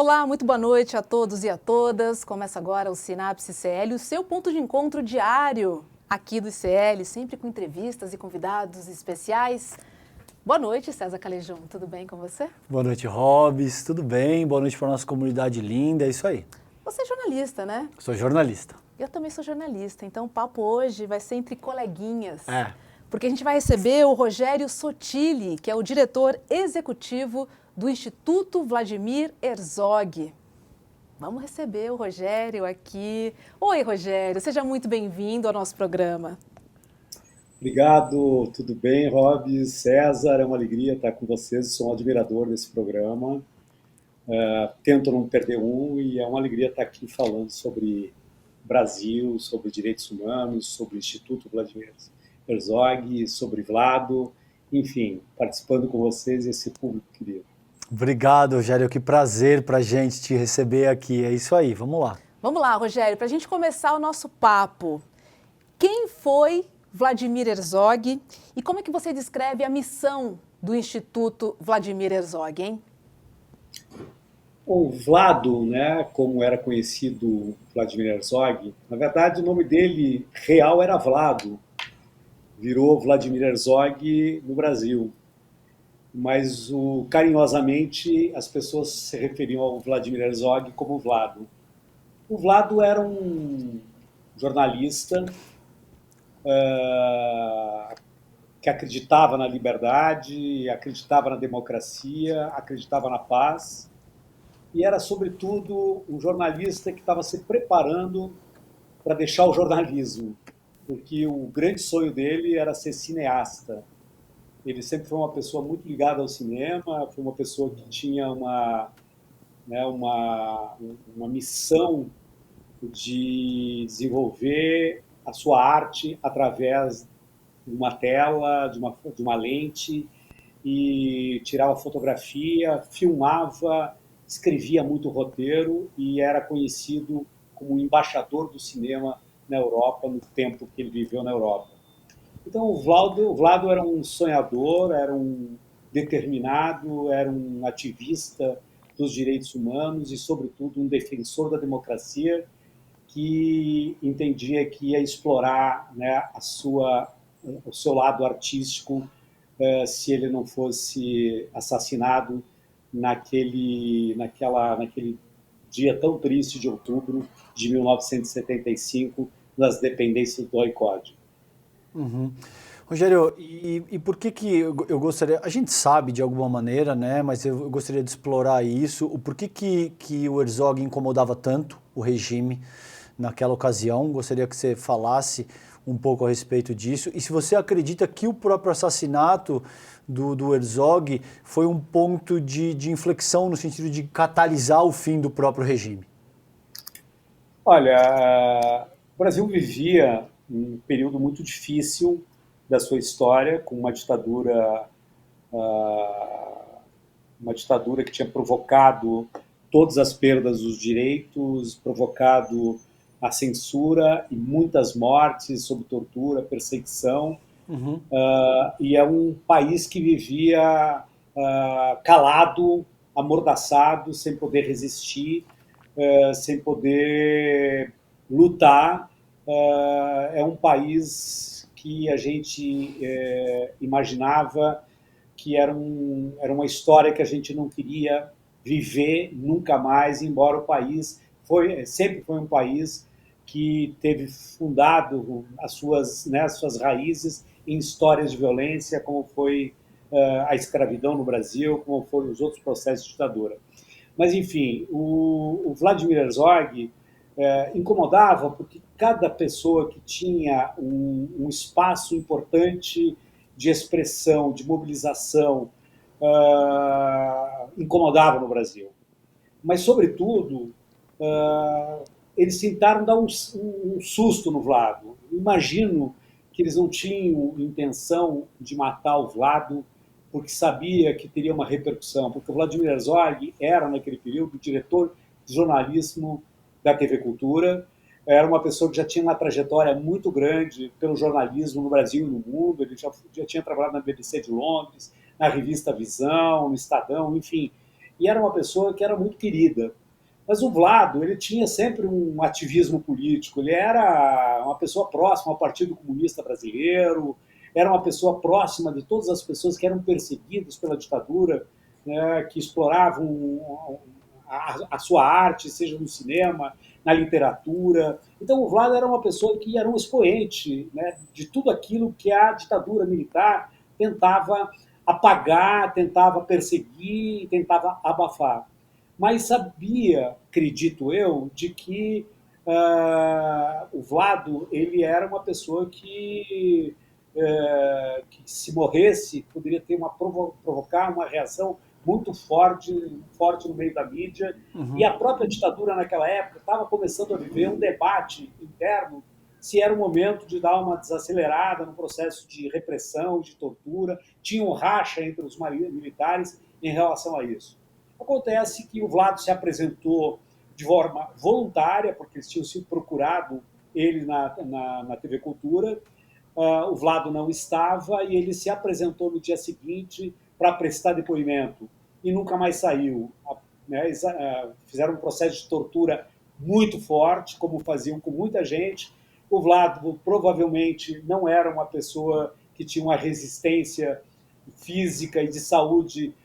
Olá, muito boa noite a todos e a todas. Começa agora o Sinapse ICL, o seu ponto de encontro diário aqui do ICL, sempre com entrevistas e convidados especiais. Boa noite, César Calejão. Tudo bem com você? Boa noite, Robs. Tudo bem? Boa noite para a nossa comunidade linda. É isso aí. Você é jornalista, né? Sou jornalista. Eu também sou jornalista, então o papo hoje vai ser entre coleguinhas. Porque a gente vai receber o Rogério Sottile, que é o diretor executivo do Instituto Vladimir Herzog. Vamos receber o Rogério aqui. Oi, Rogério, seja muito bem-vindo ao nosso programa. Obrigado, tudo bem, Rob, César, é uma alegria estar com vocês, sou um admirador desse programa, tento não perder um e é uma alegria estar aqui falando sobre Brasil, sobre direitos humanos, sobre o Instituto Vladimir Herzog, sobre Vlado, enfim, participando com vocês e esse público querido. Obrigado, Rogério, que prazer para a gente te receber aqui, é isso aí, vamos lá. Vamos lá, Rogério, para a gente começar o nosso papo, quem foi Vladimir Herzog e como é que você descreve a missão do Instituto Vladimir Herzog, hein? O Vlado, né, como era conhecido Vladimir Herzog, na verdade o nome dele real era Vlado, virou Vladimir Herzog no Brasil. Mas carinhosamente as pessoas se referiam ao Vladimir Herzog como Vlado. O Vlado era um jornalista que acreditava na liberdade, acreditava na democracia, acreditava na paz e era, sobretudo, um jornalista que estava se preparando para deixar o jornalismo, porque o grande sonho dele era ser cineasta. Ele sempre foi uma pessoa muito ligada ao cinema, foi uma pessoa que tinha uma missão de desenvolver a sua arte através de uma tela, de uma lente, e tirava fotografia, filmava, escrevia muito roteiro e era conhecido como embaixador do cinema na Europa, no tempo que ele viveu na Europa. Então, o Vlado era um sonhador, era um determinado, era um ativista dos direitos humanos e, sobretudo, um defensor da democracia que entendia que ia explorar, né, o seu lado artístico se ele não fosse assassinado naquele dia tão triste de outubro de 1975, nas dependências do OICOD. Uhum. Rogério, e por que eu gostaria, a gente sabe de alguma maneira, né, mas eu gostaria de explorar isso, o porquê que o Herzog incomodava tanto o regime naquela ocasião, gostaria que você falasse um pouco a respeito disso, e se você acredita que o próprio assassinato do Herzog foi um ponto de inflexão no sentido de catalisar o fim do próprio regime. Olha, o Brasil vivia um período muito difícil da sua história, com uma ditadura que tinha provocado todas as perdas dos direitos, provocado a censura e muitas mortes sob tortura, perseguição. Uhum. E é um país que vivia calado, amordaçado, sem poder resistir, sem poder lutar. É um país que a gente imaginava que era uma história que a gente não queria viver nunca mais, embora o país sempre foi um país que teve fundado as suas raízes em histórias de violência, como foi a escravidão no Brasil, como foram os outros processos de ditadura. Mas, enfim, o Vladimir Herzog incomodava porque cada pessoa que tinha um espaço importante de expressão, de mobilização, incomodava no Brasil. Mas, sobretudo, eles tentaram dar um susto no Vlado. Imagino que eles não tinham intenção de matar o Vlado porque sabia que teria uma repercussão, porque o Vladimir Herzog era, naquele período, diretor de jornalismo da TV Cultura, era uma pessoa que já tinha uma trajetória muito grande pelo jornalismo no Brasil e no mundo, ele já tinha trabalhado na BBC de Londres, na revista Visão, no Estadão, enfim. e era uma pessoa que era muito querida. Mas o Vlado, ele tinha sempre um ativismo político, ele era uma pessoa próxima ao Partido Comunista Brasileiro, era uma pessoa próxima de todas as pessoas que eram perseguidas pela ditadura, né, que exploravam a sua arte, seja no cinema, na literatura. Então o Vlado era uma pessoa que era um expoente, né, de tudo aquilo que a ditadura militar tentava apagar, tentava perseguir, tentava abafar. Mas sabia, acredito eu, de que o Vlado ele era uma pessoa que se morresse poderia ter provocar uma reação muito forte no meio da mídia. E a própria ditadura naquela época estava começando a viver um debate interno se era o momento de dar uma desacelerada no processo de repressão, de tortura. Tinha um racha entre os militares em relação a isso. Acontece que o Vlado se apresentou de forma voluntária, porque eles tinham sido procurado ele na TV Cultura. O Vlado não estava e ele se apresentou no dia seguinte para prestar depoimento e nunca mais saiu. Né? Fizeram um processo de tortura muito forte, como faziam com muita gente. O Vlado provavelmente não era uma pessoa que tinha uma resistência física e de saúde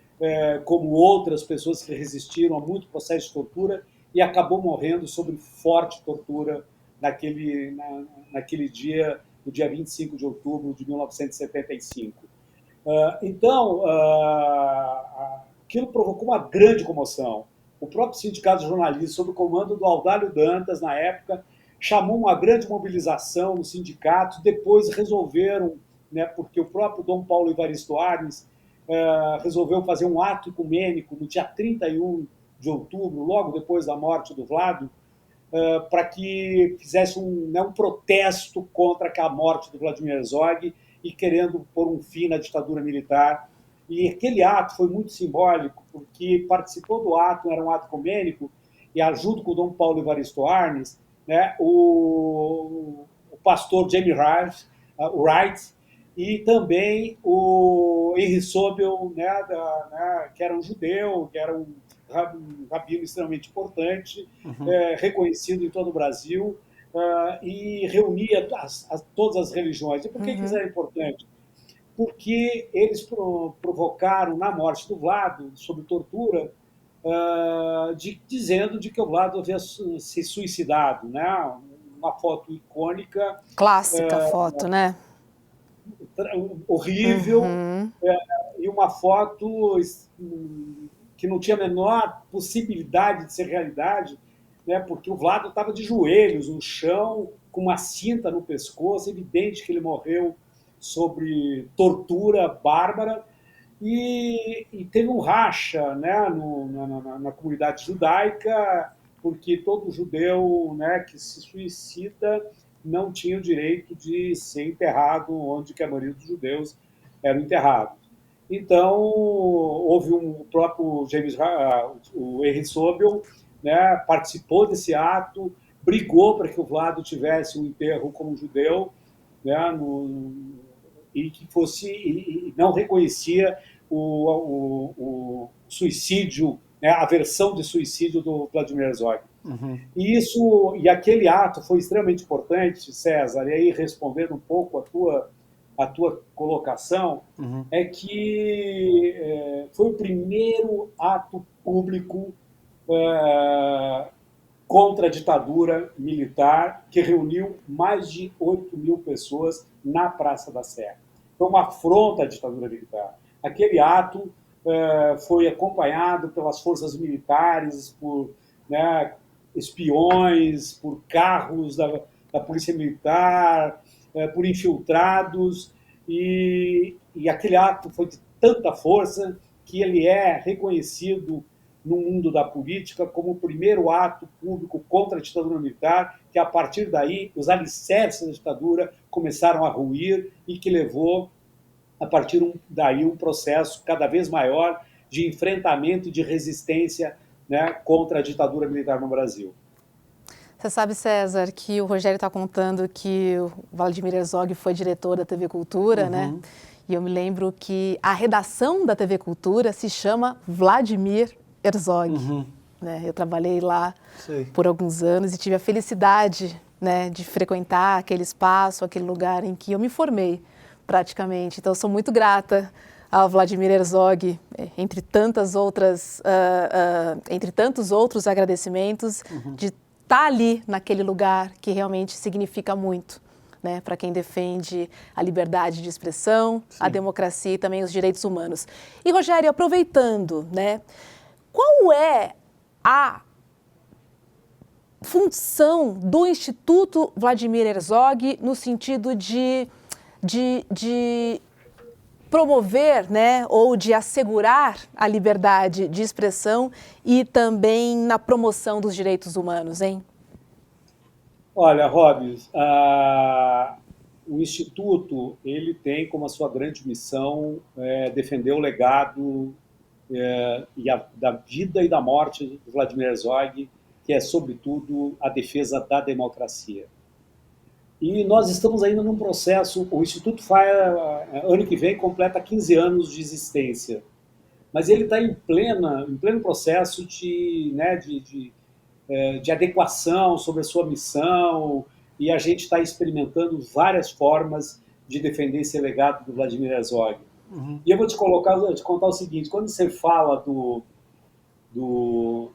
como outras pessoas que resistiram a muito processo de tortura e acabou morrendo sob forte tortura naquele dia, no dia 25 de outubro de 1975. Então, aquilo provocou uma grande comoção. O próprio Sindicato de Jornalistas, sob o comando do Audálio Dantas, na época, chamou uma grande mobilização no sindicato, depois resolveram, né, porque o próprio Dom Paulo Evaristo Arnes resolveu fazer um ato ecumênico no dia 31 de outubro, logo depois da morte do Vlado, para que fizesse um protesto contra a morte do Vladimir Herzog e querendo pôr um fim na ditadura militar. E aquele ato foi muito simbólico, porque participou do ato, era um ato ecumênico, e junto com o Dom Paulo Evaristo Arnes, né, o pastor Jamie Wright, e também o Henry Sobel, né, que era um judeu, que era um rabino extremamente importante, reconhecido em todo o Brasil, e reunia todas as religiões. E por que isso era importante? Porque eles provocaram, na morte do Vlado, sob tortura, dizendo de que o Vlado havia se suicidado, né? Uma foto icônica. Clássica foto, né? Horrível, e uma foto que não tinha a menor possibilidade de ser realidade, né? Porque o Vlado estava de joelhos no chão, com uma cinta no pescoço, evidente que ele morreu sob tortura bárbara, e teve um racha, né, na comunidade judaica, porque todo judeu, né, que se suicida não tinha o direito de ser enterrado onde que a maioria dos judeus eram enterrados. Então, houve o próprio o Henry Sobel, né, participou desse ato, brigou para que o Vlado tivesse um enterro como judeu, né, e que fosse, e não reconhecia o suicídio, né, a versão de suicídio do Vladimir Herzog. E aquele ato foi extremamente importante, César, e aí respondendo um pouco a tua colocação, é que foi o primeiro ato público contra a ditadura militar que reuniu mais de 8.000 pessoas na Praça da Sé. Foi uma afronta à ditadura militar. Aquele ato foi acompanhado pelas forças militares, por, né, espiões, por carros da Polícia Militar, por infiltrados, e aquele ato foi de tanta força que ele é reconhecido no mundo da política como o primeiro ato público contra a ditadura militar, que a partir daí os alicerces da ditadura começaram a ruir e que levou, a partir daí, um processo cada vez maior de enfrentamento e de resistência, né, contra a ditadura militar no Brasil. Você sabe, César, que o Rogério está contando que o Vladimir Herzog foi diretor da TV Cultura, né? E eu me lembro que a redação da TV Cultura se chama Vladimir Herzog. Né? Eu trabalhei lá Sei. por alguns anos e tive a felicidade, né, de frequentar aquele espaço, aquele lugar em que eu me formei praticamente. Então, eu sou muito grata ao Vladimir Herzog, entre tantos outros agradecimentos, de estar ali naquele lugar que realmente significa muito, né, para quem defende a liberdade de expressão, a democracia e também os direitos humanos. E, Rogério, aproveitando, né, qual é a função do Instituto Vladimir Herzog no sentido de promover, né, ou de assegurar a liberdade de expressão e também na promoção dos direitos humanos, hein? Olha, Robes, o Instituto ele tem como a sua grande missão defender o legado da vida e da morte do Vladimir Herzog, que é, sobretudo, a defesa da democracia. E nós estamos ainda num processo, o Instituto ano que vem completa 15 anos de existência, mas ele está em pleno processo de adequação sobre a sua missão, e a gente está experimentando várias formas de defender esse legado do Vladimir Herzog. E eu vou te contar o seguinte: quando você fala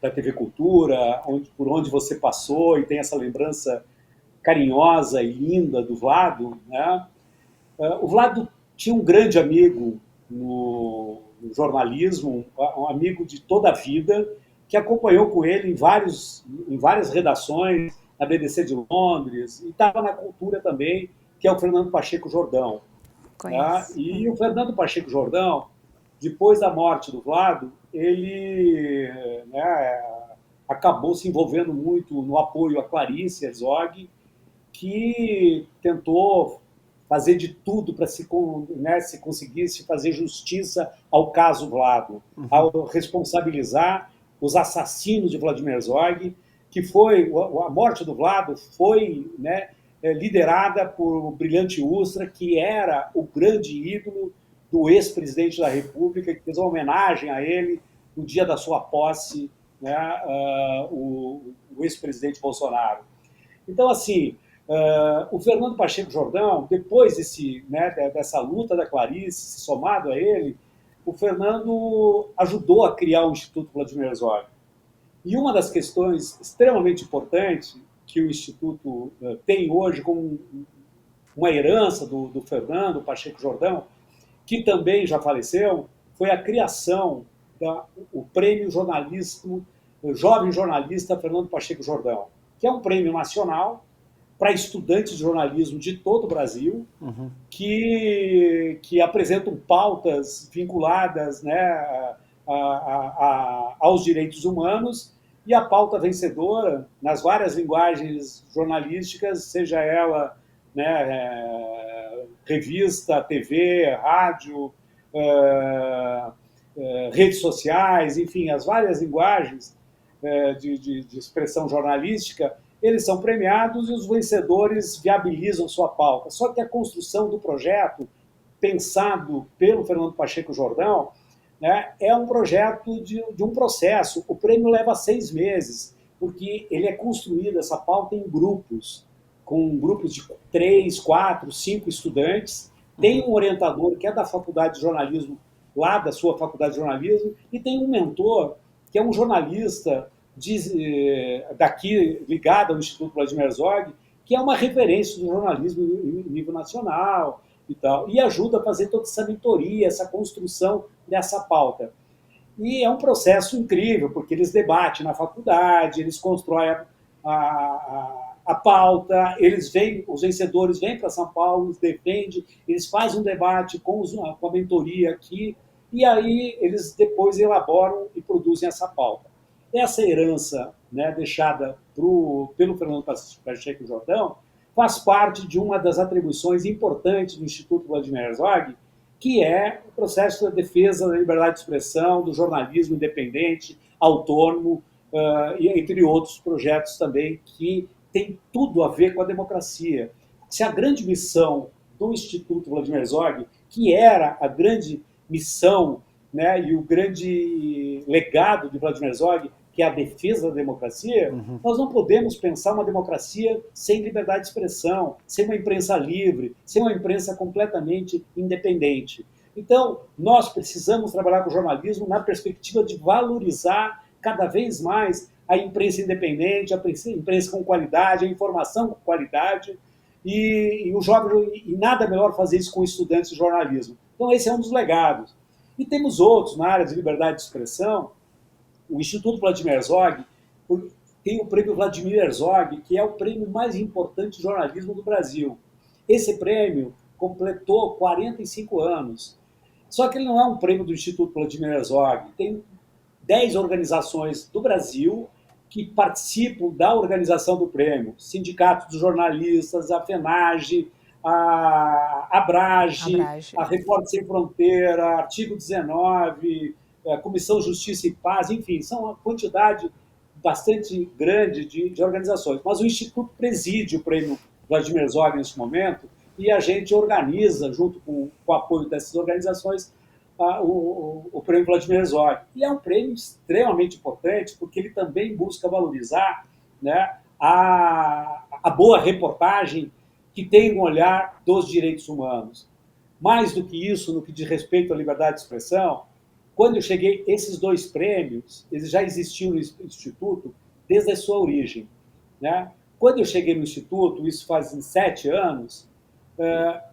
da TV Cultura, por onde você passou e tem essa lembrança carinhosa e linda do Vlado, né? O Vlado tinha um grande amigo no jornalismo, um amigo de toda a vida, que acompanhou com ele em várias redações, na BBC de Londres, e estava na Cultura também, que é o Fernando Pacheco Jordão. Tá? E o Fernando Pacheco Jordão, depois da morte do Vlado, ele acabou se envolvendo muito no apoio a Clarice Herzog, que tentou fazer de tudo para se conseguisse fazer justiça ao caso Vlado, ao responsabilizar os assassinos de Vladimir Herzog, que a morte do Vlado foi liderada por o brilhante Ustra, que era o grande ídolo do ex-presidente da República, que fez uma homenagem a ele no dia da sua posse, o ex-presidente Bolsonaro. Então, assim, o Fernando Pacheco Jordão, depois dessa luta da Clarice, somado a ele, o Fernando ajudou a criar o Instituto Vladimir Herzog. E uma das questões extremamente importantes que o Instituto tem hoje como uma herança do Fernando Pacheco Jordão, que também já faleceu, foi a criação do Prêmio Jovem Jornalista Fernando Pacheco Jordão, que é um prêmio nacional para estudantes de jornalismo de todo o Brasil, que apresentam pautas vinculadas aos direitos humanos, e a pauta vencedora, nas várias linguagens jornalísticas, seja ela revista, TV, rádio, redes sociais, enfim, as várias linguagens de expressão jornalística, eles são premiados e os vencedores viabilizam sua pauta. Só que a construção do projeto, pensado pelo Fernando Pacheco Jordão, é um projeto de um processo. O prêmio leva 6 meses, porque ele é construído, essa pauta, em grupos, com grupos de 3, 4, 5 estudantes. Tem um orientador que é da faculdade de jornalismo, lá da sua faculdade de jornalismo, e tem um mentor, que é um jornalista daqui, ligado ao Instituto Vladimir Herzog, que é uma referência do jornalismo em nível nacional e tal, e ajuda a fazer toda essa mentoria, essa construção dessa pauta. E é um processo incrível, porque eles debatem na faculdade, eles constroem a pauta, os vencedores vêm para São Paulo, eles defendem, eles fazem um debate com a mentoria aqui, e aí eles depois elaboram e produzem essa pauta. Essa herança deixada pelo Fernando Pacheco Jordão faz parte de uma das atribuições importantes do Instituto Vladimir Herzog, que é o processo da defesa da liberdade de expressão, do jornalismo independente, autônomo, e entre outros projetos também que tem tudo a ver com a democracia. Se a grande missão do Instituto Vladimir Herzog, que era a grande missão né, e o grande legado de Vladimir Herzog, que é a defesa da democracia, nós não podemos pensar uma democracia sem liberdade de expressão, sem uma imprensa livre, sem uma imprensa completamente independente. Então, nós precisamos trabalhar com o jornalismo na perspectiva de valorizar cada vez mais a imprensa independente, a imprensa com qualidade, a informação com qualidade, e o jovem, e nada melhor fazer isso com estudantes de jornalismo. Então, esse é um dos legados. E temos outros na área de liberdade de expressão. O Instituto Vladimir Herzog tem o prêmio Vladimir Herzog, que é o prêmio mais importante de jornalismo do Brasil. Esse prêmio completou 45 anos. Só que ele não é um prêmio do Instituto Vladimir Herzog. Tem 10 organizações do Brasil que participam da organização do prêmio. Sindicato dos Jornalistas, a FENAGE, a Abrage, a Repórter Sem Fronteira, Artigo 19, a Comissão Justiça e Paz, enfim, são uma quantidade bastante grande de organizações. Mas o Instituto preside o prêmio Vladimir Herzog nesse momento e a gente organiza, junto com o apoio dessas organizações, o prêmio Vladimir Herzog. E é um prêmio extremamente importante, porque ele também busca valorizar, né, a boa reportagem que tem um olhar dos direitos humanos. Mais do que isso, no que diz respeito à liberdade de expressão, quando eu cheguei, esses 2 prêmios, eles já existiam no Instituto desde a sua origem, né? Quando eu cheguei no Instituto, isso faz 7 anos,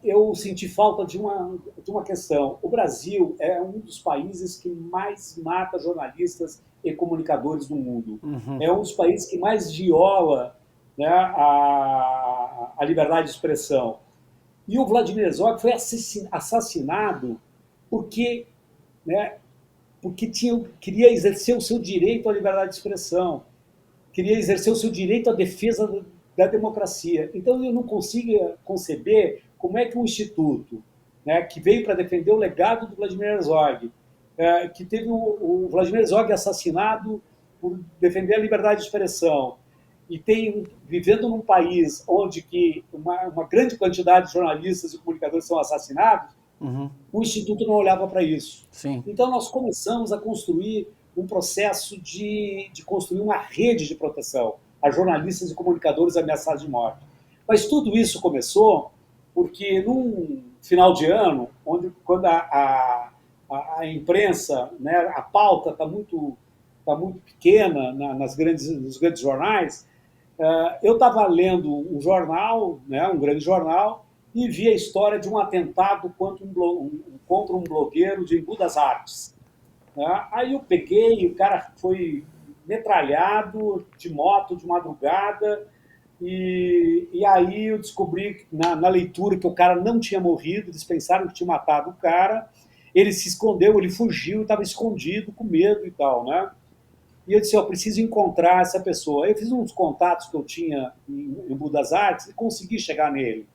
eu senti falta de uma questão. O Brasil é um dos países que mais mata jornalistas e comunicadores do mundo. É um dos países que mais viola, né, a liberdade de expressão. E o Vladimir Herzog foi assassinado porque, né, porque queria exercer o seu direito à liberdade de expressão, queria exercer o seu direito à defesa da democracia. Então, eu não consigo conceber como é que um instituto, né, que veio para defender o legado do Vladimir Herzog, que teve o Vladimir Herzog assassinado por defender a liberdade de expressão, e vivendo num país onde que uma grande quantidade de jornalistas e comunicadores são assassinados, o Instituto não olhava para isso. Sim. Então, nós começamos a construir um processo de construir uma rede de proteção a jornalistas e comunicadores ameaçados de morte. Mas tudo isso começou porque, num final de ano, quando a imprensa, né, a pauta está muito pequena nos grandes jornais, eu estava lendo um jornal, né, um grande jornal, e vi a história de um atentado contra um blogueiro de Embu das Artes. Aí eu peguei, o cara foi metralhado de moto de madrugada, e aí eu descobri na leitura que o cara não tinha morrido, eles pensaram que tinha matado o cara, ele se escondeu, ele fugiu, estava escondido, com medo e tal, né? E eu disse, eu preciso encontrar essa pessoa. Eu fiz uns contatos que eu tinha em Embu das Artes e consegui chegar nele.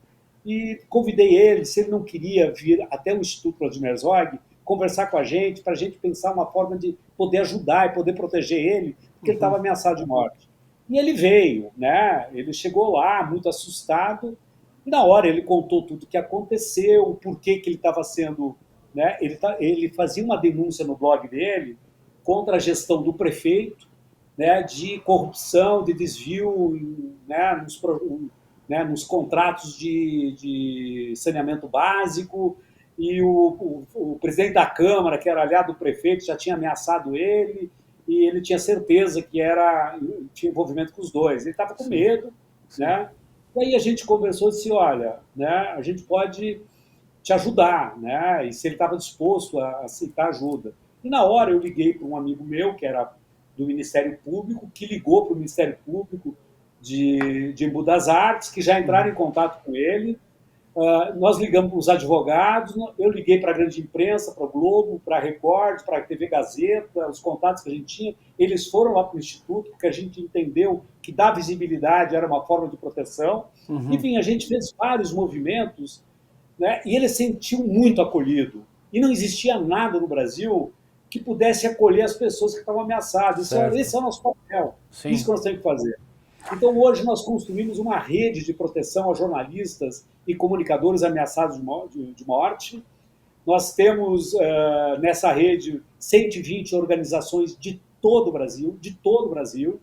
E convidei ele, se ele não queria vir até o Instituto Vladimir Herzog, conversar com a gente, para a gente pensar uma forma de poder ajudar e poder proteger ele, porque ele estava ameaçado de morte. E ele veio, né? Ele chegou lá muito assustado, e na hora ele contou tudo o que aconteceu, o porquê que ele estava sendo... Né? Ele fazia uma denúncia no blog dele contra a gestão do prefeito, né, de corrupção, de desvio, né, nos contratos de saneamento básico, e o presidente da Câmara, que era aliado do prefeito, já tinha ameaçado ele, e ele tinha certeza que tinha envolvimento com os dois. Ele estava com medo, né? E aí a gente conversou e disse, olha, né, a gente pode te ajudar, né? E se ele estava disposto a aceitar ajuda. E na hora eu liguei para um amigo meu, que era do Ministério Público, que ligou para o Ministério Público de Embu das Artes, que já entraram em contato com ele. Nós ligamos para os advogados, eu liguei para a grande imprensa, para o Globo, para a Record, para a TV Gazeta, os contatos que a gente tinha. Eles foram lá para o Instituto, porque a gente entendeu que dar visibilidade era uma forma de proteção. Enfim, a gente fez vários movimentos, né, e ele se sentiu muito acolhido. E não existia nada no Brasil que pudesse acolher as pessoas que estavam ameaçadas. Esse é o nosso papel. Sim. Isso que nós temos que fazer. Então, hoje, nós construímos uma rede de proteção a jornalistas e comunicadores ameaçados de morte. Nós temos nessa rede 120 organizações de todo o Brasil,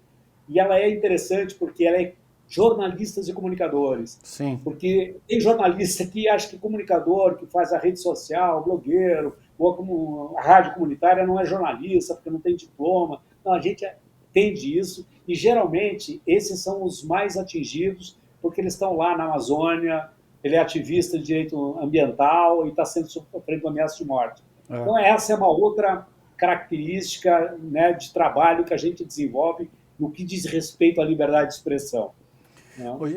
e ela é interessante porque ela é jornalistas e comunicadores. Sim. Porque tem jornalista que acha que comunicador, que faz a rede social, blogueiro, ou como a rádio comunitária não é jornalista porque não tem diploma. Não, a gente entende isso e geralmente esses são os mais atingidos porque eles estão lá na Amazônia, ele é ativista de direito ambiental e está sendo sofrendo ameaça de morte. Então essa é uma outra característica, né, de trabalho que a gente desenvolve no que diz respeito à liberdade de expressão.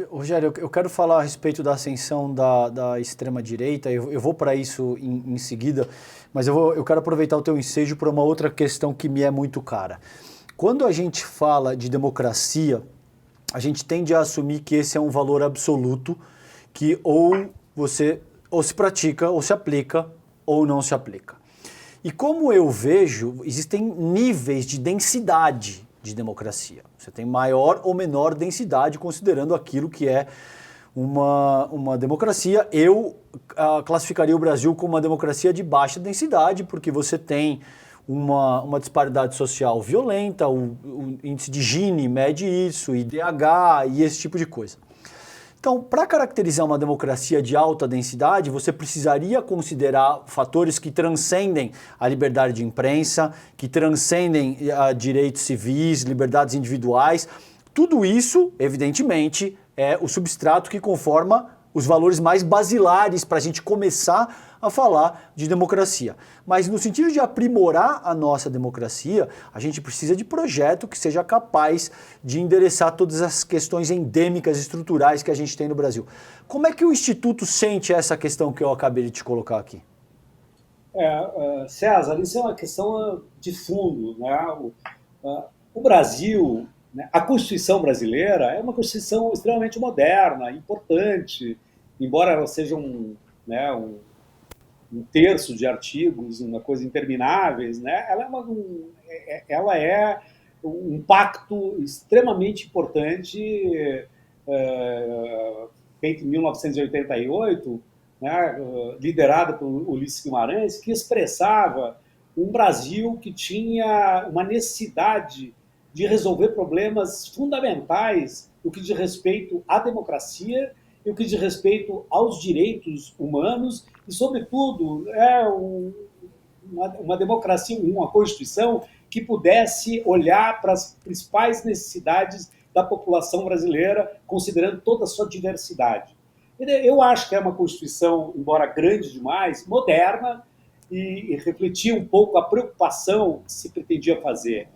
Rogério, eu quero falar a respeito da ascensão da extrema-direita, eu vou para isso em seguida, mas eu quero aproveitar o teu ensejo para uma outra questão que me é muito cara. Quando a gente fala de democracia, a gente tende a assumir que esse é um valor absoluto, que ou se pratica, ou se aplica, ou não se aplica. E como eu vejo, existem níveis de densidade de democracia. Você tem maior ou menor densidade considerando aquilo que é uma democracia. Eu classificaria o Brasil como uma democracia de baixa densidade, porque você tem uma disparidade social violenta, o índice de Gini mede isso, IDH e esse tipo de coisa. Então, para caracterizar uma democracia de alta densidade, você precisaria considerar fatores que transcendem a liberdade de imprensa, que transcendem direitos civis, liberdades individuais. Tudo isso, evidentemente, é o substrato que conforma os valores mais basilares para a gente começar a falar de democracia. Mas no sentido de aprimorar a nossa democracia, a gente precisa de projeto que seja capaz de endereçar todas as questões endêmicas estruturais que a gente tem no Brasil. Como é que o Instituto sente essa questão que eu acabei de te colocar aqui? César, isso é uma questão de fundo, né? O Brasil, né, a Constituição brasileira é uma Constituição extremamente moderna, importante, embora ela seja um terço de artigos, uma coisa intermináveis, né? Ela é um pacto extremamente importante, feito em 1988, né, liderado por Ulisses Guimarães, que expressava um Brasil que tinha uma necessidade de resolver problemas fundamentais no que diz respeito à democracia e o que diz respeito aos direitos humanos e, sobretudo, uma democracia, uma Constituição que pudesse olhar para as principais necessidades da população brasileira, considerando toda a sua diversidade. Eu acho que é uma Constituição, embora grande demais, moderna e refletia um pouco a preocupação que se pretendia fazer.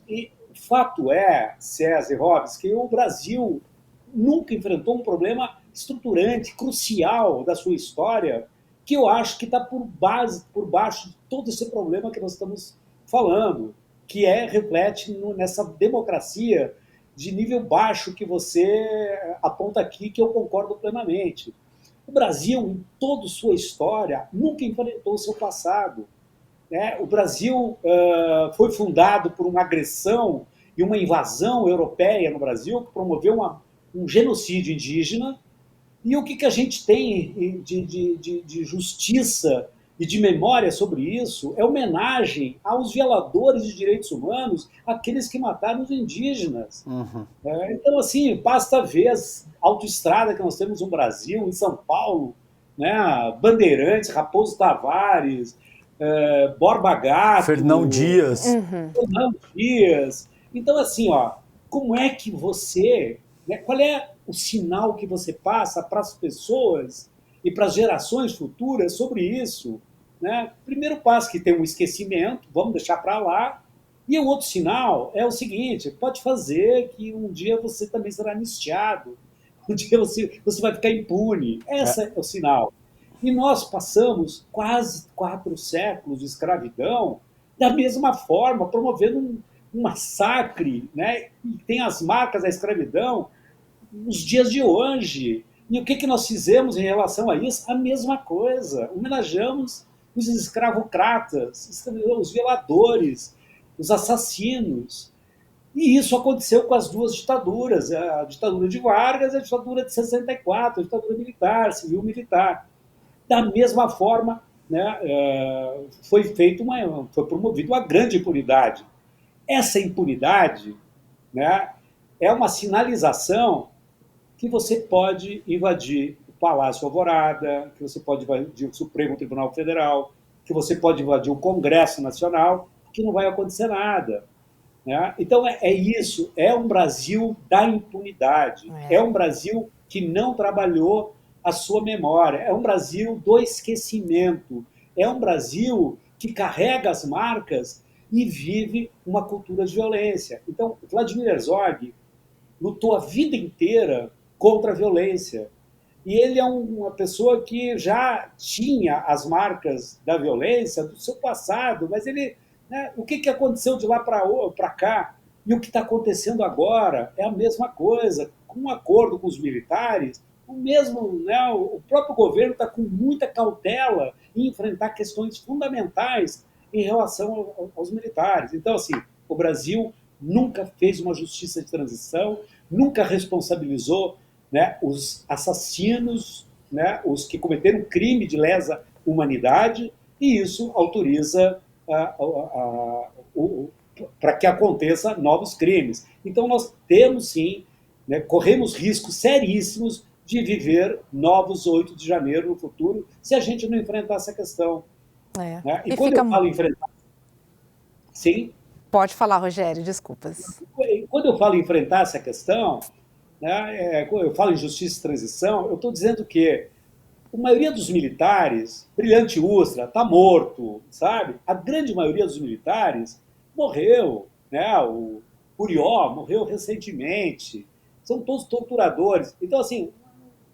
E o fato é, César e Robes, que o Brasil nunca enfrentou um problema estruturante, crucial da sua história, que eu acho que está por baixo de todo esse problema que nós estamos falando, que reflete nessa democracia de nível baixo que você aponta aqui, que eu concordo plenamente. O Brasil, em toda a sua história, nunca enfrentou o seu passado. Né? O Brasil foi fundado por uma agressão e uma invasão europeia no Brasil, que promoveu um genocídio indígena. E o que a gente tem de justiça e de memória sobre isso é homenagem aos violadores de direitos humanos, aqueles que mataram os indígenas. Uhum. Então, assim, basta ver as autoestradas que nós temos no Brasil, em São Paulo, né? Bandeirantes, Raposo Tavares, Borba Gato... Fernão Dias. Fernão Dias. Então, assim, como é que você... Né, qual é o sinal que você passa para as pessoas e para as gerações futuras sobre isso? Né? Primeiro passo, que tem um esquecimento, vamos deixar para lá. E o outro sinal é o seguinte, pode fazer que um dia você também será anistiado, um dia você vai ficar impune. Esse é o sinal. E nós passamos quase 4 séculos de escravidão da mesma forma, promovendo um massacre, né? E tem as marcas da escravidão nos dias de hoje. E o que nós fizemos em relação a isso? A mesma coisa. Homenageamos os escravocratas, os violadores, os assassinos. E isso aconteceu com as duas ditaduras, a ditadura de Vargas e a ditadura de 64, a ditadura militar, civil-militar. Da mesma forma, né, foi promovida uma grande impunidade. Essa impunidade, né, é uma sinalização que você pode invadir o Palácio Alvorada, que você pode invadir o Supremo Tribunal Federal, que você pode invadir o Congresso Nacional, que não vai acontecer nada. Né? Então, é isso, é um Brasil da impunidade, é um Brasil que não trabalhou a sua memória, é um Brasil do esquecimento, é um Brasil que carrega as marcas e vive uma cultura de violência. Então, Vladimir Herzog lutou a vida inteira contra a violência. E ele é uma pessoa que já tinha as marcas da violência do seu passado, mas ele, né, o que aconteceu de lá para cá e o que está acontecendo agora é a mesma coisa. Com um acordo com os militares, o próprio governo está com muita cautela em enfrentar questões fundamentais em relação aos militares. Então, assim, o Brasil nunca fez uma justiça de transição, nunca responsabilizou, né, os assassinos, né, os que cometeram crime de lesa humanidade, e isso autoriza para que aconteça novos crimes. Então, nós temos, sim, né, corremos riscos seríssimos de viver novos 8 de janeiro no futuro, se a gente não enfrentar essa questão. Né? E quando eu falo enfrentar... Sim? Pode falar, Rogério, desculpas. Quando eu falo enfrentar essa questão, né, quando eu falo em justiça e transição, eu estou dizendo que a maioria dos militares, Brilhante Ustra, está morto, sabe? A grande maioria dos militares morreu, né? O Curió morreu recentemente, são todos torturadores. Então, assim,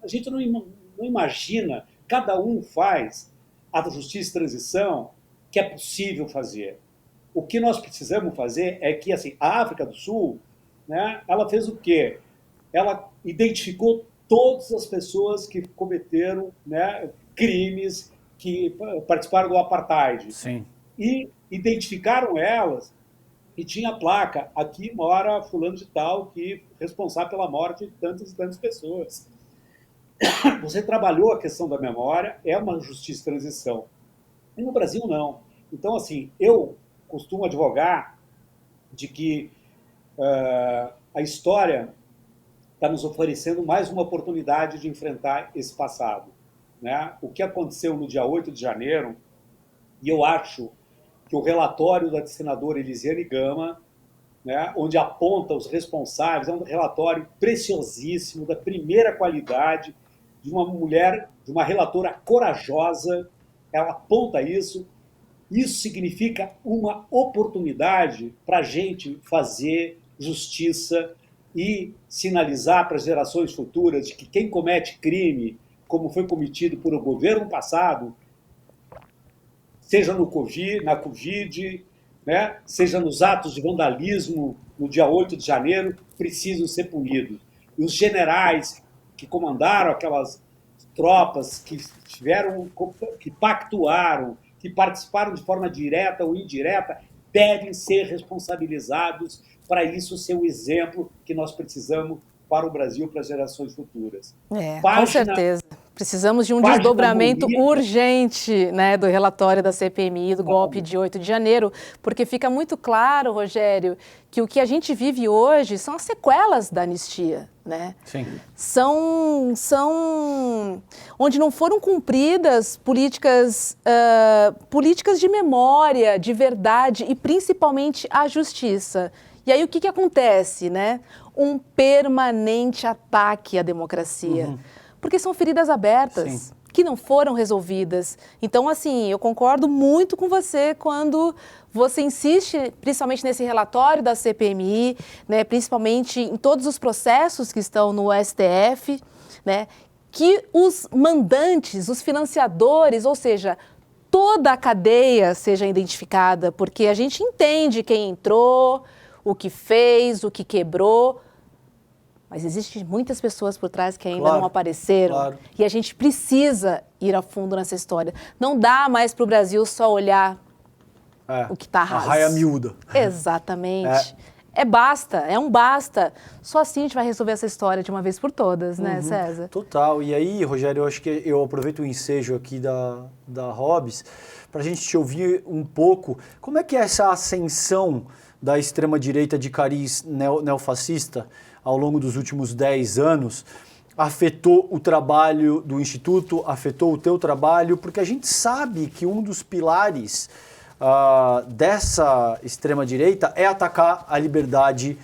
a gente não imagina, cada um faz a justiça e transição que é possível fazer. O que nós precisamos fazer é que, assim, a África do Sul, né, ela fez o quê? Ela identificou todas as pessoas que cometeram, né, crimes, que participaram do apartheid. Sim. E identificaram elas e tinha a placa, aqui mora fulano de tal, que é responsável pela morte de tantas e tantas pessoas. Você trabalhou a questão da memória, é uma justiça de transição. E no Brasil, não. Então, assim, eu costumo advogar de que a história está nos oferecendo mais uma oportunidade de enfrentar esse passado. Né? O que aconteceu no dia 8 de janeiro, e eu acho que o relatório da senadora Elisiane Gama, né, onde aponta os responsáveis, é um relatório preciosíssimo, da primeira qualidade, de uma mulher, de uma relatora corajosa, ela aponta isso. Isso significa uma oportunidade para a gente fazer justiça e sinalizar para as gerações futuras de que quem comete crime, como foi cometido por o governo passado, seja na Covid, né, seja nos atos de vandalismo no dia 8 de janeiro, precisam ser punidos. E os generais que comandaram aquelas tropas, que pactuaram, que participaram de forma direta ou indireta, devem ser responsabilizados para isso ser o exemplo que nós precisamos para o Brasil, para as gerações futuras. Com certeza. Precisamos de um desdobramento urgente, né, do relatório da CPMI, do golpe de 8 de janeiro, porque fica muito claro, Rogério, que o que a gente vive hoje são as sequelas da anistia. Né? Sim. São onde não foram cumpridas políticas de memória, de verdade e principalmente a justiça. E aí o que acontece? Né? Um permanente ataque à democracia. Uhum. Porque são feridas abertas. Sim. Que não foram resolvidas. Então, assim, eu concordo muito com você quando você insiste, principalmente nesse relatório da CPMI, né, principalmente em todos os processos que estão no STF, né, que os mandantes, os financiadores, ou seja, toda a cadeia seja identificada, porque a gente entende quem entrou, o que fez, o que quebrou, mas existem muitas pessoas por trás que ainda não apareceram. Claro. E a gente precisa ir a fundo nessa história. Não dá mais para o Brasil só olhar o que está raso. A raia miúda. Exatamente. É um basta. Só assim a gente vai resolver essa história de uma vez por todas, né, César? Total. E aí, Rogério, eu acho que eu aproveito o ensejo aqui da Hobbes para a gente te ouvir um pouco. Como é que é essa ascensão da extrema-direita de cariz neofascista ao longo dos últimos 10 anos afetou o trabalho do Instituto, afetou o teu trabalho? Porque a gente sabe que um dos pilares dessa extrema-direita é atacar a liberdade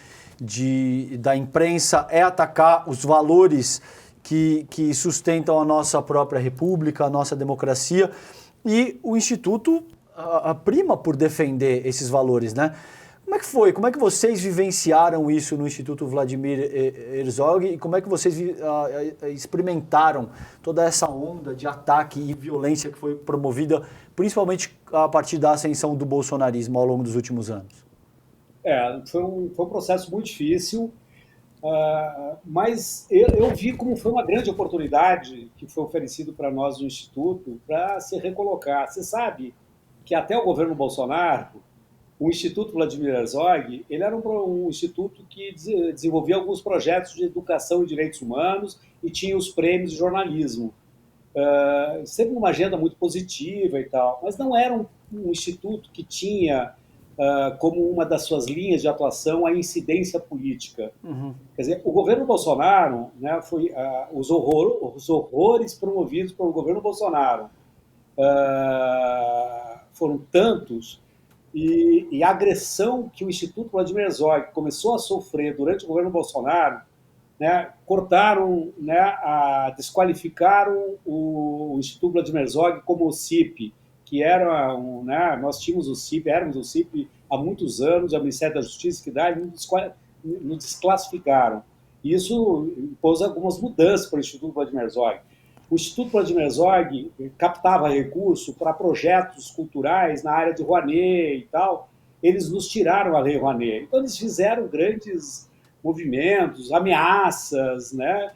da imprensa, é atacar os valores que sustentam a nossa própria república, a nossa democracia, e o Instituto prima por defender esses valores, né? Como é que foi? Como é que vocês vivenciaram isso no Instituto Vladimir Herzog e como é que vocês experimentaram toda essa onda de ataque e violência que foi promovida, principalmente a partir da ascensão do bolsonarismo ao longo dos últimos anos? Foi um processo muito difícil, mas eu vi como foi uma grande oportunidade que foi oferecido para nós no Instituto para se recolocar. Você sabe que até o governo Bolsonaro, o Instituto Vladimir Herzog, ele era um instituto que desenvolvia alguns projetos de educação e direitos humanos e tinha os prêmios de jornalismo. Sempre uma agenda muito positiva e tal, mas não era um instituto que tinha como uma das suas linhas de atuação a incidência política. Quer dizer, o governo Bolsonaro, né, foi os horrores promovidos pelo governo Bolsonaro foram tantos, e a agressão que o Instituto Vladimir Herzog começou a sofrer durante o governo Bolsonaro, né, desqualificaram o Instituto Vladimir Herzog como o CIP, que era nós tínhamos éramos o CIP há muitos anos, o Ministério da Justiça que nos desclassificaram. E isso impôs algumas mudanças para o Instituto Vladimir Herzog. O Instituto Vladimir Herzog captava recurso para projetos culturais na área de Rouanet e tal. Eles nos tiraram a Lei Rouanet. Então, eles fizeram grandes movimentos, ameaças, né?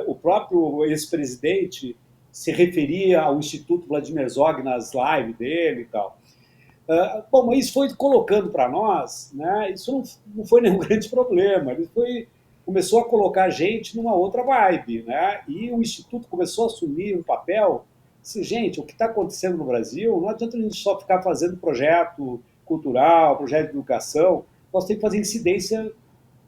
O próprio ex-presidente se referia ao Instituto Vladimir Herzog nas lives dele e tal. Bom, mas isso foi colocando para nós, né? Isso não foi nenhum grande problema. Começou a colocar a gente numa outra vibe, né? E o Instituto começou a assumir um papel, gente, o que está acontecendo no Brasil, não adianta a gente só ficar fazendo projeto cultural, projeto de educação, nós temos que fazer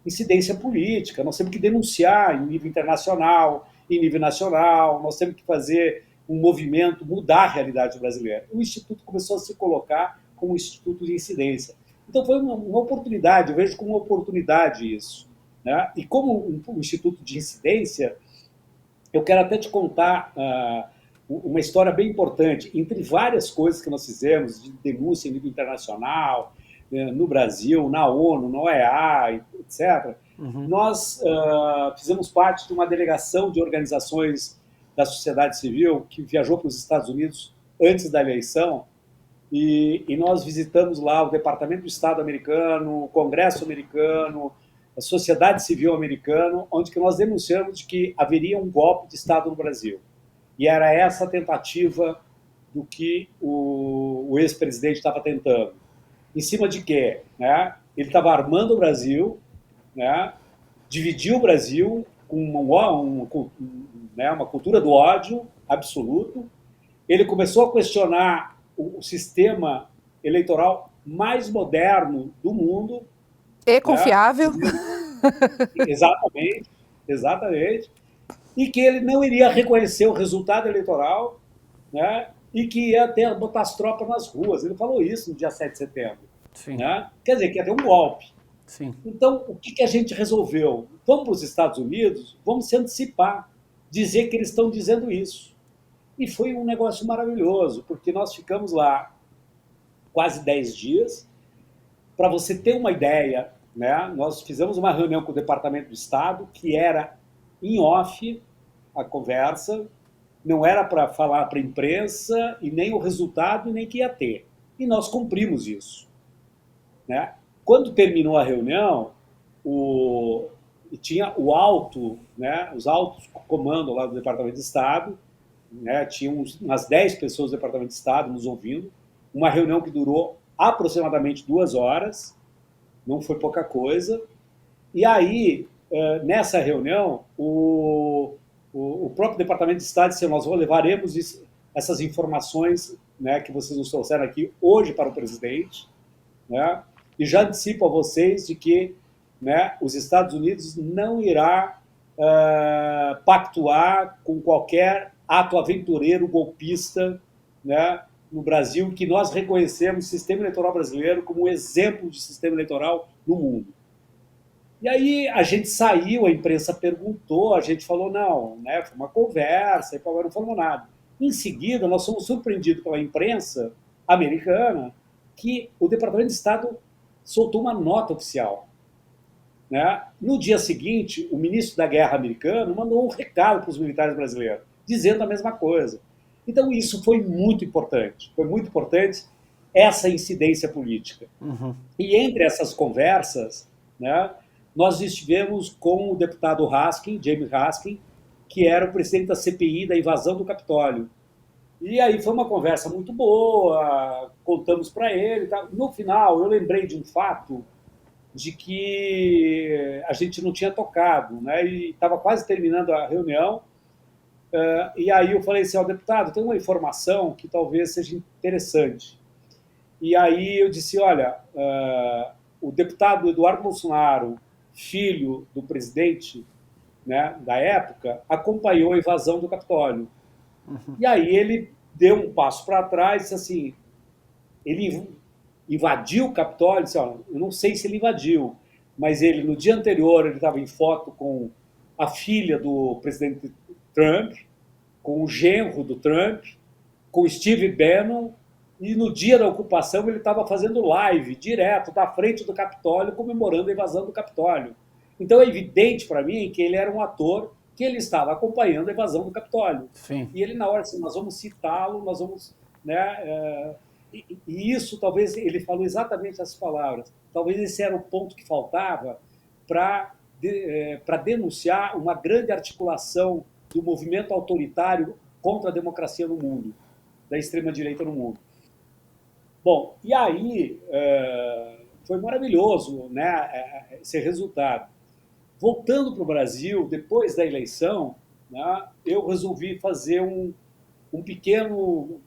incidência política, nós temos que denunciar em nível internacional, em nível nacional, nós temos que fazer um movimento, mudar a realidade brasileira. O Instituto começou a se colocar como um instituto de incidência. Então foi uma oportunidade, eu vejo como uma oportunidade isso. Né? E como um instituto de incidência, eu quero até te contar uma história bem importante. Entre várias coisas que nós fizemos de denúncia em nível internacional, no Brasil, na ONU, na OEA, etc., nós fizemos parte de uma delegação de organizações da sociedade civil que viajou para os Estados Unidos antes da eleição, e nós visitamos lá o Departamento do Estado americano, o Congresso americano, a sociedade civil americana, onde que nós denunciamos de que haveria um golpe de Estado no Brasil. E era essa a tentativa do que o ex-presidente estava tentando. Em cima de quê? Né? Ele estava armando o Brasil, né? Dividiu o Brasil com uma cultura do ódio absoluto. Ele começou a questionar o sistema eleitoral mais moderno do mundo. E confiável. Exatamente. E que ele não iria reconhecer o resultado eleitoral, né? E que ia botar as tropas nas ruas. Ele falou isso no dia 7 de setembro. Sim. Né? Quer dizer, que ia ter um golpe. Sim. Então, o que a gente resolveu? Vamos para os Estados Unidos, vamos se antecipar, dizer que eles estão dizendo isso. E foi um negócio maravilhoso, porque nós ficamos lá quase 10 dias. Para você ter uma ideia, né, nós fizemos uma reunião com o Departamento do Estado, que era em off a conversa, não era para falar para a imprensa, e nem o resultado, nem que ia ter. E nós cumprimos isso. Né? Quando terminou a reunião, tinha o alto, né, os altos comandos lá do Departamento de Estado, né, tinha umas 10 pessoas do Departamento de Estado nos ouvindo, uma reunião que durou aproximadamente 2 horas, não foi pouca coisa. E aí, nessa reunião, o próprio Departamento de Estado disse: nós levaremos essas informações, né, que vocês nos trouxeram aqui hoje para o presidente, né, e já antecipo a vocês de que, né, os Estados Unidos não irá pactuar com qualquer ato aventureiro golpista, né, no Brasil, que nós reconhecemos o sistema eleitoral brasileiro como um exemplo de sistema eleitoral no mundo. E aí a gente saiu, a imprensa perguntou, a gente falou não, né, foi uma conversa, e não falou nada. Em seguida, nós fomos surpreendidos pela imprensa americana que o Departamento de Estado soltou uma nota oficial. Né? No dia seguinte, o ministro da Guerra americano mandou um recado para os militares brasileiros, dizendo a mesma coisa. Então, isso foi muito importante essa incidência política. Uhum. E entre essas conversas, né, nós estivemos com o deputado Raskin, James Raskin, que era o presidente da CPI da invasão do Capitólio. E aí foi uma conversa muito boa, contamos para ele. Tá? No final, eu lembrei de um fato de que a gente não tinha tocado, né? E estava quase terminando a reunião, e aí eu falei assim, deputado, tem uma informação que talvez seja interessante. E aí eu disse, olha, o deputado Eduardo Bolsonaro, filho do presidente, né, da época, acompanhou a invasão do Capitólio. Uhum. E aí ele deu um passo para trás e disse assim, ele invadiu o Capitólio, disse, ó, eu não sei se ele invadiu, mas ele, no dia anterior, ele estava em foto com a filha do presidente Trump, com o genro do Trump, com Steve Bannon, e no dia da ocupação ele estava fazendo live direto da frente do Capitólio, comemorando a invasão do Capitólio. Então é evidente para mim que ele era um ator, que ele estava acompanhando a invasão do Capitólio. Sim. E ele, na hora, assim, nós vamos citá-lo, nós vamos... Né, e isso, talvez, ele falou exatamente essas palavras. Talvez esse era o ponto que faltava para denunciar uma grande articulação do movimento autoritário contra a democracia no mundo, da extrema-direita no mundo. Bom, e aí foi maravilhoso, né, esse resultado. Voltando para o Brasil, depois da eleição, né, eu resolvi fazer um pequeno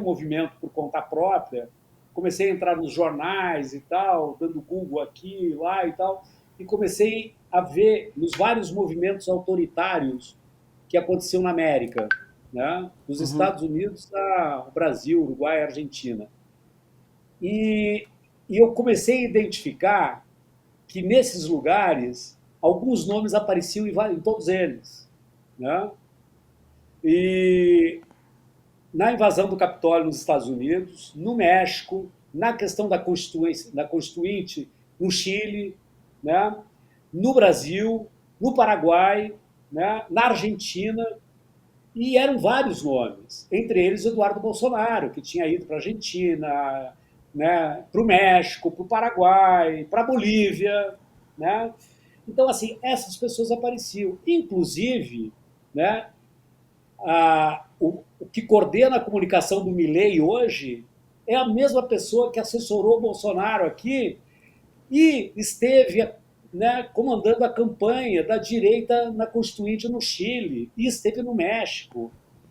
movimento por conta própria. Comecei a entrar nos jornais e tal, dando Google aqui, lá e tal, e comecei a ver nos vários movimentos autoritários que aconteciam na América, né? Dos Estados Unidos ao Brasil, Uruguai e Argentina. E eu comecei a identificar que nesses lugares alguns nomes apareciam em todos eles, né? E na invasão do Capitólio nos Estados Unidos, no México, na questão da Constituinte no Chile, né? No Brasil, no Paraguai, né? Na Argentina, e eram vários nomes, entre eles Eduardo Bolsonaro, que tinha ido para a Argentina, né? Para o México, para o Paraguai, para a Bolívia, né? Então, assim, essas pessoas apareciam. Inclusive, né? O que coordena a comunicação do Milei hoje é a mesma pessoa que assessorou o Bolsonaro aqui e esteve, né, comandando a campanha da direita na Constituinte no Chile e esteve no México,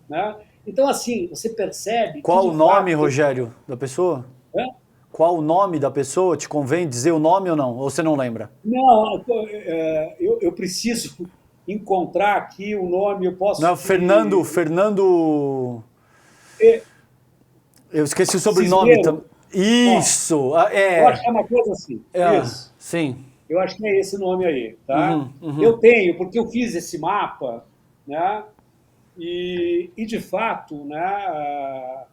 né? Então, assim, você percebe... Qual o nome, Rogério, da pessoa? Qual o nome da pessoa? Te convém dizer o nome ou não? Ou você não lembra? Não, eu preciso encontrar aqui o nome, eu posso... Não, Fernando... Eu esqueci o sobrenome também. Isso! Eu acho que é uma coisa assim. Isso. Sim. Eu acho que é esse nome aí, tá? Eu tenho, porque eu fiz esse mapa, né? E de fato, né,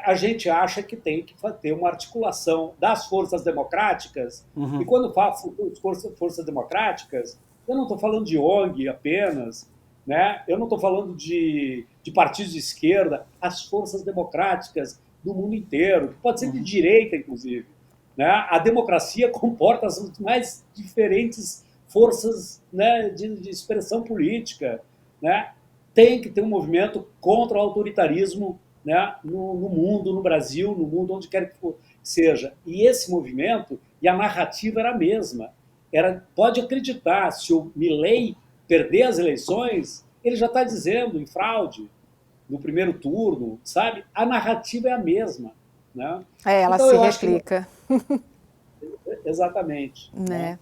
a gente acha que tem que ter uma articulação das forças democráticas, e quando eu falo forças democráticas, eu não estou falando de ONG apenas, né? Eu não estou falando de partidos de esquerda, as forças democráticas do mundo inteiro, que pode ser de direita, inclusive. Né? A democracia comporta as mais diferentes forças, né, de expressão política. Né? Tem que ter um movimento contra o autoritarismo, né, no mundo, no Brasil, no mundo, onde quer que seja. E esse movimento, e a narrativa era a mesma. Pode acreditar, se o Milei perder as eleições, ele já está dizendo em fraude, no primeiro turno, sabe? A narrativa é a mesma. Né? Ela Então, se eu acho que... replica. Exatamente. Né?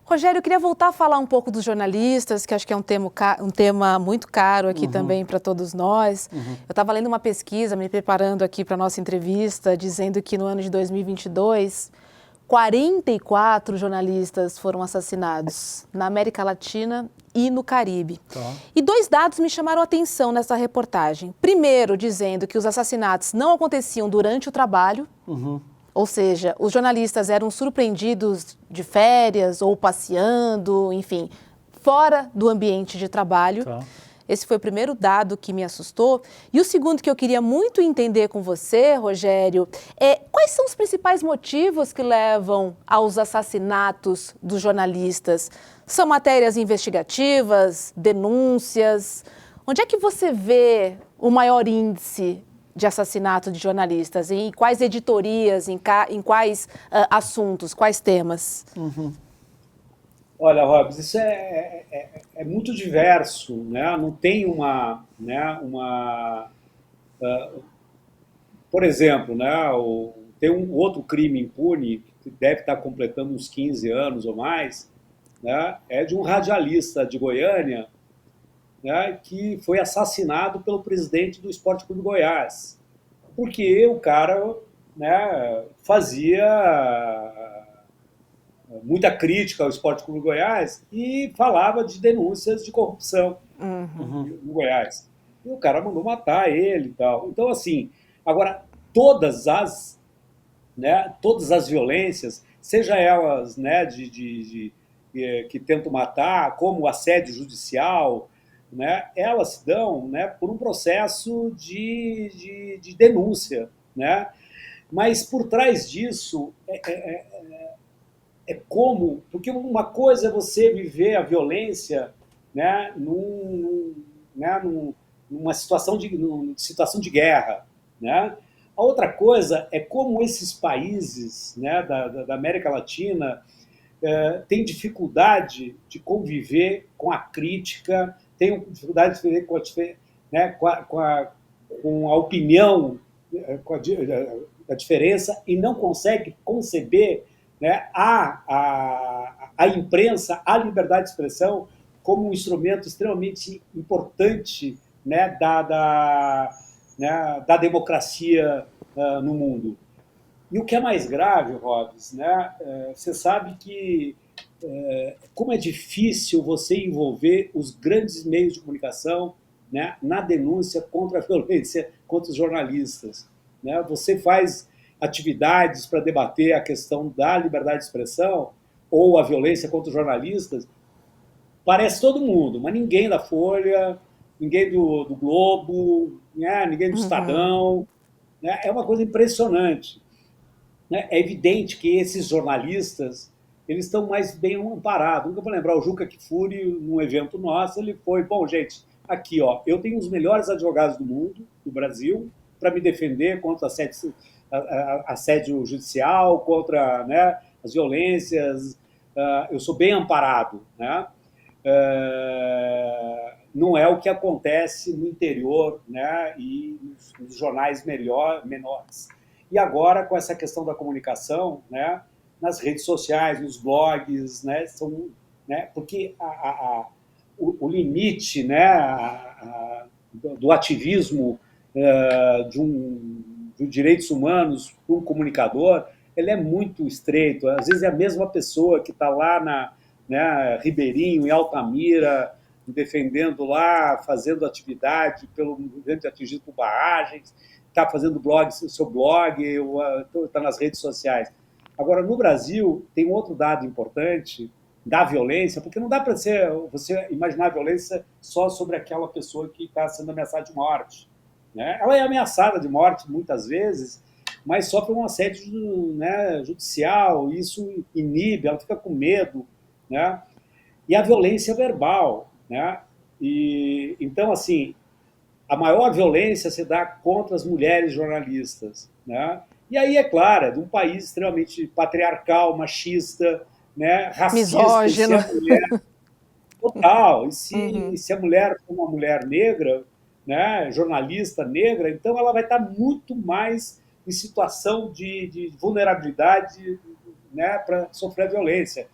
Rogério, eu queria voltar a falar um pouco dos jornalistas, que acho que é um tema muito caro aqui também para todos nós. Eu estava lendo uma pesquisa, me preparando aqui para a nossa entrevista, dizendo que no ano de 2022, 44 jornalistas foram assassinados na América Latina e no Caribe. Tá. E 2 dados me chamaram a atenção nessa reportagem. Primeiro, dizendo que os assassinatos não aconteciam durante o trabalho, ou seja, os jornalistas eram surpreendidos de férias ou passeando, enfim, fora do ambiente de trabalho. Tá. Esse foi o primeiro dado que me assustou. E o segundo que eu queria muito entender com você, Rogério, é quais são os principais motivos que levam aos assassinatos dos jornalistas? São matérias investigativas, denúncias? Onde é que você vê o maior índice de assassinato de jornalistas? Em quais editorias, em quais assuntos, quais temas? Olha, Robs, isso é muito diverso, né? Não tem por exemplo, né? Tem um outro crime impune que deve estar completando uns 15 anos ou mais, né? É de um radialista de Goiânia, né? Que foi assassinado pelo presidente do Esporte Clube Goiás, porque o cara, né, fazia muita crítica ao Esporte Clube Goiás e falava de denúncias de corrupção no Goiás. E o cara mandou matar ele e tal. Então, assim, agora, todas as violências, seja elas, né, que tentam matar, como o assédio judicial, né, elas se dão, né, por um processo de denúncia. Né? Mas, por trás disso, porque uma coisa é você viver a violência, né, numa situação de guerra, né? A outra coisa é como esses países, né, da América Latina têm dificuldade de conviver com a crítica, têm dificuldade de conviver com a opinião, com a diferença, e não consegue conceber, né, a imprensa, a liberdade de expressão, como um instrumento extremamente importante, né, da democracia no mundo. E o que é mais grave, Robes, né, você sabe que como é difícil você envolver os grandes meios de comunicação, né, na denúncia contra a violência contra os jornalistas. Né? Você faz atividades para debater a questão da liberdade de expressão ou a violência contra os jornalistas, parece todo mundo, mas ninguém da Folha, ninguém do Globo, né? Ninguém do Estadão. Né? É uma coisa impressionante. Né? É evidente que esses jornalistas eles estão mais bem amparados. Nunca vou lembrar, o Juca Kfouri, num evento nosso, ele foi, bom, gente, aqui, ó, eu tenho os melhores advogados do mundo, do Brasil, para me defender contra assédio judicial, contra, né, as violências, eu sou bem amparado. Né? Não é o que acontece no interior, né, e nos jornais menores. E agora, com essa questão da comunicação, né, nas redes sociais, nos blogs, né, porque o limite, né, do ativismo de direitos humanos para um comunicador, ele é muito estreito. Às vezes é a mesma pessoa que está lá né, Ribeirinho, em Altamira, defendendo lá, fazendo atividade pelo movimento atingido por barragens, está fazendo seu blog, está nas redes sociais. Agora, no Brasil, tem um outro dado importante da violência, porque não dá para você imaginar a violência só sobre aquela pessoa que está sendo ameaçada de morte. Né? Ela é ameaçada de morte muitas vezes, mas sofre um assédio, né, judicial, e isso inibe, ela fica com medo. Né? E a violência verbal. Né? Então, assim, a maior violência se dá contra as mulheres jornalistas, né? E aí, é claro, é de um país extremamente patriarcal, machista, né, racista, e se Misógino. a mulher total, Uhum. e se a mulher for uma mulher negra, né, jornalista negra, então ela vai estar muito mais em situação de vulnerabilidade, né, para sofrer violência.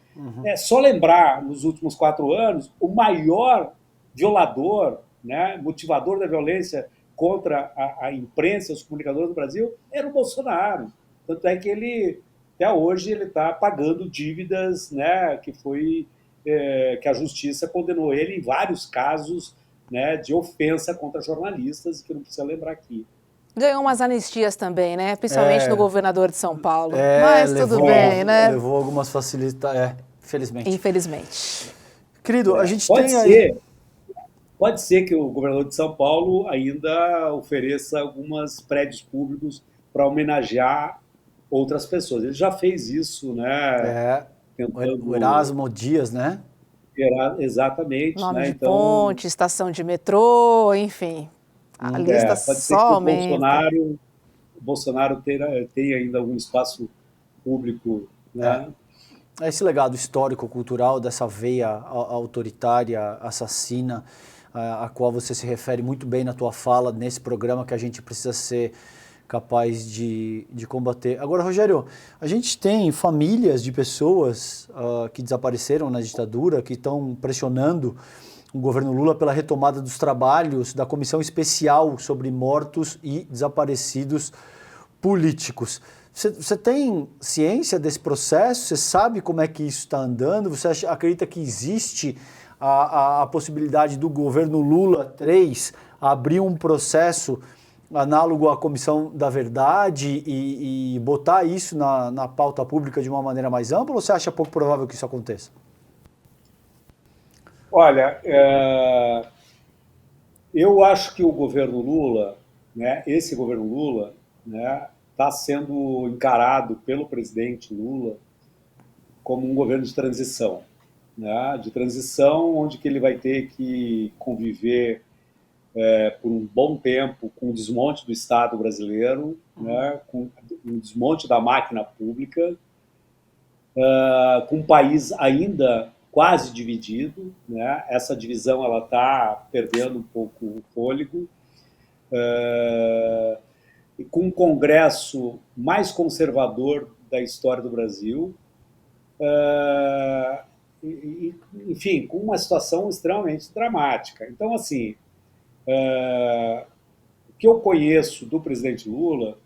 É só lembrar, nos últimos 4 anos, o maior violador, né, motivador da violência contra a imprensa, os comunicadores do Brasil, era o Bolsonaro. Tanto é que ele, até hoje, ele está pagando dívidas, né, que a justiça condenou ele em vários casos, né, de ofensa contra jornalistas, que não precisa lembrar aqui. Ganhou umas anistias também, né? Principalmente do É, governador de São Paulo. Mas tudo bem, levou, né? levou algumas facilidades, felizmente. Infelizmente. Querido, a gente Pode tem aí. ser, pode ser que o governador de São Paulo ainda ofereça alguns prédios públicos para homenagear outras pessoas. Ele já fez isso, né? É, o Tentando Erasmo Dias, né? exatamente, Nome né? de Então, ponte, estação de metrô, enfim. A lista pode ser que só aumenta. O Bolsonaro tenha ainda algum espaço público, É. né? Esse legado histórico, cultural dessa veia autoritária, assassina, a qual você se refere muito bem na tua fala nesse programa, que a gente precisa ser capaz de combater. Agora, Rogério, a gente tem famílias de pessoas que desapareceram na ditadura, que estão pressionando o governo Lula pela retomada dos trabalhos da Comissão Especial sobre Mortos e Desaparecidos Políticos. Você tem ciência desse processo? Você sabe como é que isso está andando? Você acredita que existe a possibilidade do governo Lula 3 abrir um processo análogo à Comissão da Verdade e botar isso na pauta pública de uma maneira mais ampla, ou você acha pouco provável que isso aconteça? Olha, eu acho que o governo Lula, né, esse governo Lula, né, está sendo encarado pelo presidente Lula como um governo de transição, né, de transição onde que ele vai ter que conviver por um bom tempo com o desmonte do Estado brasileiro, né, com o desmonte da máquina pública, com um país ainda quase dividido, né? Essa divisão ela está perdendo um pouco o fôlego, e com um Congresso mais conservador da história do Brasil, enfim, com uma situação extremamente dramática. Então, assim, o que eu conheço do presidente Lula,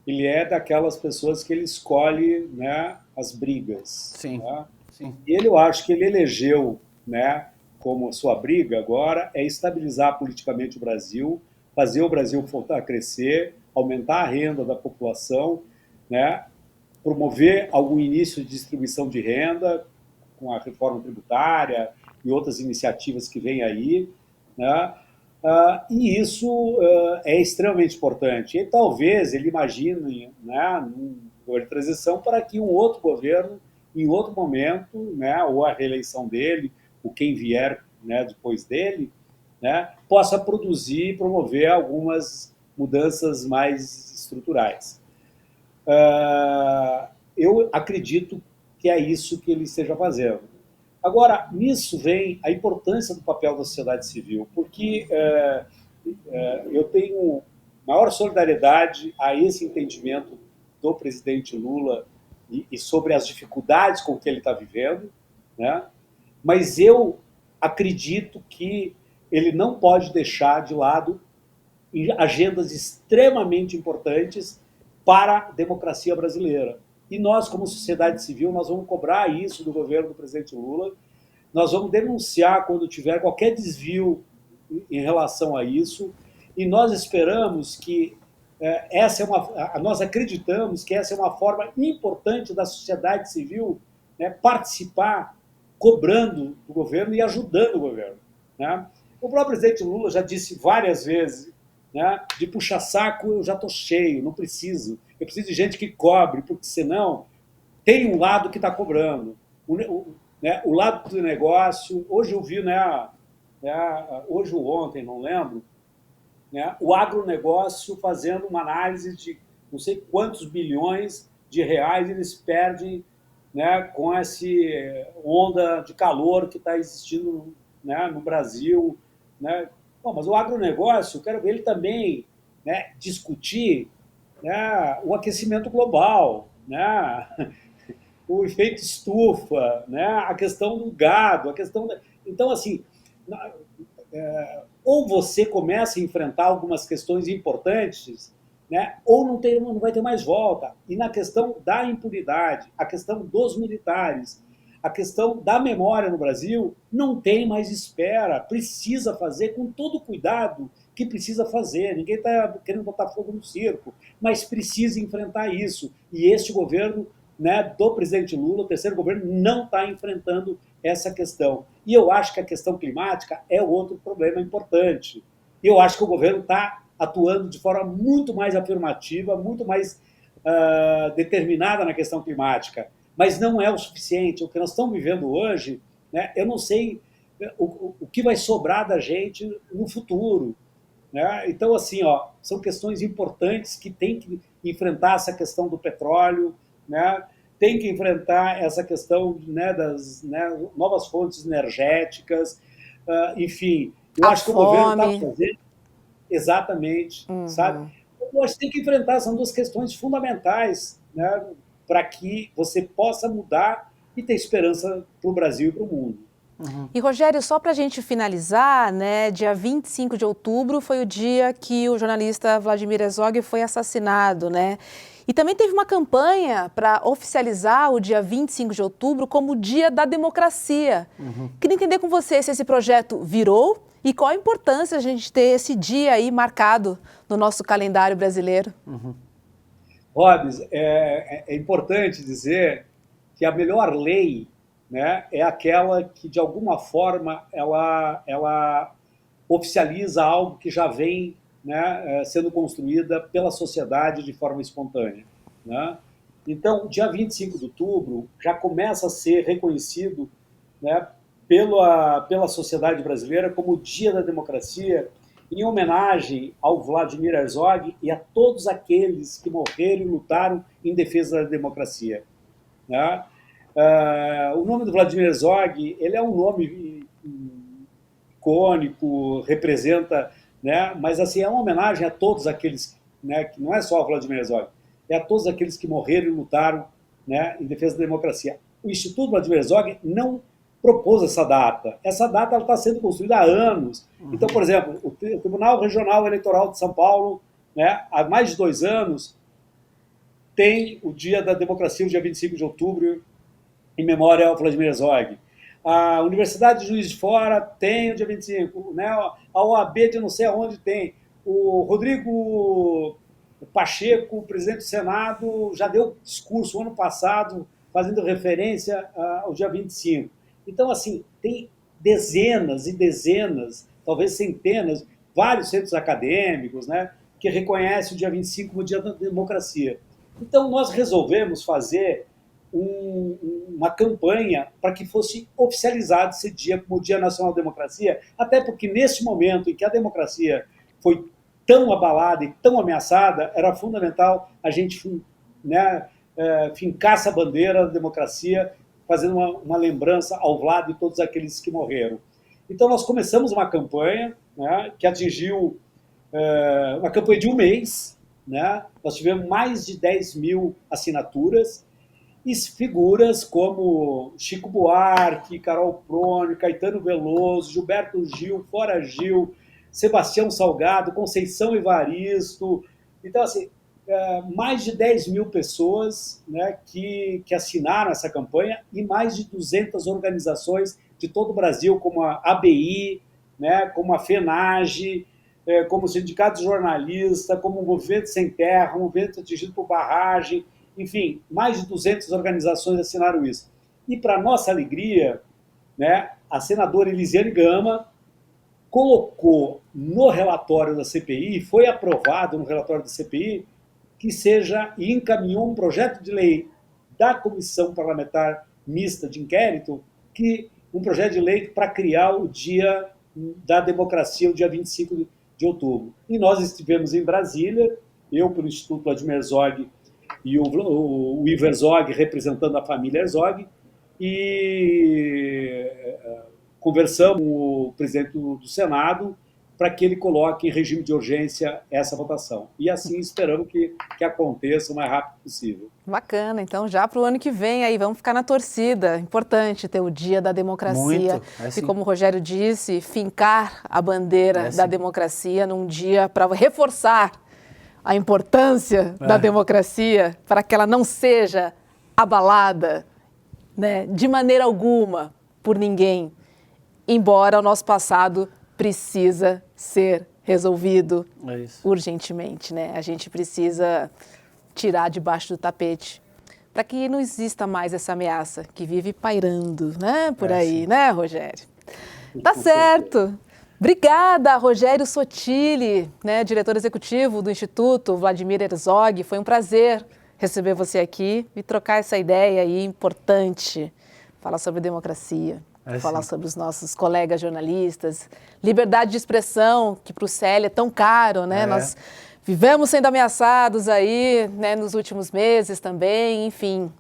ele é daquelas pessoas que ele escolhe, né, as brigas. Sim, Né? sim. E eu acho que ele elegeu, né, como sua briga agora é estabilizar politicamente o Brasil, fazer o Brasil voltar a crescer, aumentar a renda da população, né, promover algum início de distribuição de renda com a reforma tributária e outras iniciativas que vêm aí, né? E isso é extremamente importante. E talvez ele imagine, né, um governo de transição para que um outro governo, em outro momento, né, ou a reeleição dele, ou quem vier, né, depois dele, né, possa produzir e promover algumas mudanças mais estruturais. Eu acredito que é isso que ele esteja fazendo. Agora, nisso vem a importância do papel da sociedade civil, porque eu tenho maior solidariedade a esse entendimento do presidente Lula e sobre as dificuldades com que ele está vivendo, né? Mas eu acredito que ele não pode deixar de lado agendas extremamente importantes para a democracia brasileira. E nós, como sociedade civil, nós vamos cobrar isso do governo do presidente Lula, nós vamos denunciar quando tiver qualquer desvio em relação a isso, e nós esperamos que nós acreditamos que essa é uma forma importante da sociedade civil, né, participar, cobrando do governo e ajudando o governo. Né? O próprio presidente Lula já disse várias vezes, né, de puxar saco eu já estou cheio, não preciso. Eu preciso de gente que cobre, porque senão tem um lado que está cobrando. O lado do negócio, hoje eu vi, hoje ou ontem, não lembro, né, o agronegócio fazendo uma análise de não sei quantos bilhões de reais eles perdem, né, com essa onda de calor que está existindo, né, no Brasil. Né? Bom, mas o agronegócio, eu quero ver ele também, né, discutir, né, o aquecimento global, né, o efeito estufa, né, a questão do gado, a questão da... Então, assim, ou você começa a enfrentar algumas questões importantes, né, ou não vai ter mais volta. E na questão da impunidade, a questão dos militares, a questão da memória no Brasil, não tem mais espera. Precisa fazer com todo o cuidado que precisa fazer. Ninguém está querendo botar fogo no circo, mas precisa enfrentar isso. E este governo, né, do presidente Lula, o terceiro governo, não está enfrentando essa questão. E eu acho que a questão climática é outro problema importante. E eu acho que o governo está atuando de forma muito mais afirmativa, muito mais determinada na questão climática. Mas não é o suficiente. O que nós estamos vivendo hoje, né, eu não sei o que vai sobrar da gente no futuro. Né? Então, assim, ó, são questões importantes que tem que enfrentar essa questão do petróleo, né? Tem que enfrentar essa questão, né, das, né, novas fontes energéticas, enfim. Eu A acho que o governo está fome. fazendo exatamente, sabe? Eu acho que tem que enfrentar, são duas questões fundamentais, né, para que você possa mudar e ter esperança para o Brasil e para o mundo. E, Rogério, só para a gente finalizar, né, dia 25 de outubro foi o dia que o jornalista Vladimir Herzog foi assassinado, né? E também teve uma campanha para oficializar o dia 25 de outubro como o Dia da Democracia. Queria entender com você se esse projeto virou e qual a importância a gente ter esse dia aí marcado no nosso calendário brasileiro. Robes, é importante dizer que a melhor lei, né, é aquela que, de alguma forma, ela oficializa algo que já vem, né, sendo construída pela sociedade de forma espontânea. Né? Então, dia 25 de outubro já começa a ser reconhecido, né, pela sociedade brasileira como o Dia da Democracia, em homenagem ao Vladimir Herzog e a todos aqueles que morreram e lutaram em defesa da democracia. Né? O nome do Vladimir Herzog, ele é um nome icônico, representa, né? Mas assim, é uma homenagem a todos aqueles, né, que não é só o Vladimir Herzog, é a todos aqueles que morreram e lutaram, né, em defesa da democracia. O Instituto Vladimir Herzog não propôs essa data. Essa data está sendo construída há anos. Então, por exemplo, o Tribunal Regional Eleitoral de São Paulo, né, há mais de 2 anos, tem o Dia da Democracia, o dia 25 de outubro, em memória ao Vladimir Herzog. A Universidade de Juiz de Fora tem o dia 25, né? A OAB de não sei aonde tem. O Rodrigo Pacheco, presidente do Senado, já deu discurso ano passado fazendo referência ao dia 25. Então, assim, tem dezenas e dezenas, talvez centenas, vários centros acadêmicos, né, que reconhecem o dia 25 como o dia da democracia. Então, nós resolvemos fazer uma campanha para que fosse oficializado esse dia como o Dia Nacional da Democracia, até porque nesse momento em que a democracia foi tão abalada e tão ameaçada, era fundamental a gente, né, fincar essa bandeira da democracia, fazendo uma lembrança ao Vlad e todos aqueles que morreram. Então nós começamos uma campanha, né, que atingiu uma campanha de 1 mês, né? Nós tivemos mais de 10 mil assinaturas, e figuras como Chico Buarque, Carol Prônio, Caetano Veloso, Gilberto Gil, Fora Gil, Sebastião Salgado, Conceição Evaristo. Então, assim, mais de 10 mil pessoas, né, que assinaram essa campanha e mais de 200 organizações de todo o Brasil, como a ABI, né, como a FENAGE, como o Sindicato de Jornalistas, como o Movimento Sem Terra, o Movimento Atingido por Barragem, enfim, mais de 200 organizações assinaram isso. E, para nossa alegria, né, a senadora Elisiane Gama colocou no relatório da CPI, foi aprovado no relatório da CPI, que seja, e encaminhou um projeto de lei da Comissão Parlamentar Mista de Inquérito, um projeto de lei para criar o Dia da Democracia, o dia 25 de outubro. E nós estivemos em Brasília, eu pelo Instituto Vladimir Herzog e o Ivo Herzog representando a família Herzog, e conversamos com o presidente do Senado para que ele coloque em regime de urgência essa votação. E assim esperamos que aconteça o mais rápido possível. Bacana, então já para o ano que vem aí, vamos ficar na torcida. Importante ter o Dia da Democracia. Muito, e como o Rogério disse, fincar a bandeira da democracia num dia para reforçar a importância da democracia, para que ela não seja abalada, né, de maneira alguma por ninguém, embora o nosso passado precisa ser resolvido urgentemente, né? A gente precisa tirar debaixo do tapete para que não exista mais essa ameaça que vive pairando, né, por aí, né, Rogério? Tá certo. Obrigada, Rogério Sotili, né, diretor executivo do Instituto Vladimir Herzog. Foi um prazer receber você aqui e trocar essa ideia aí importante, falar sobre democracia. Falar sobre os nossos colegas jornalistas, liberdade de expressão, que para o CL é tão caro, né? Nós vivemos sendo ameaçados aí, né, nos últimos meses também, enfim.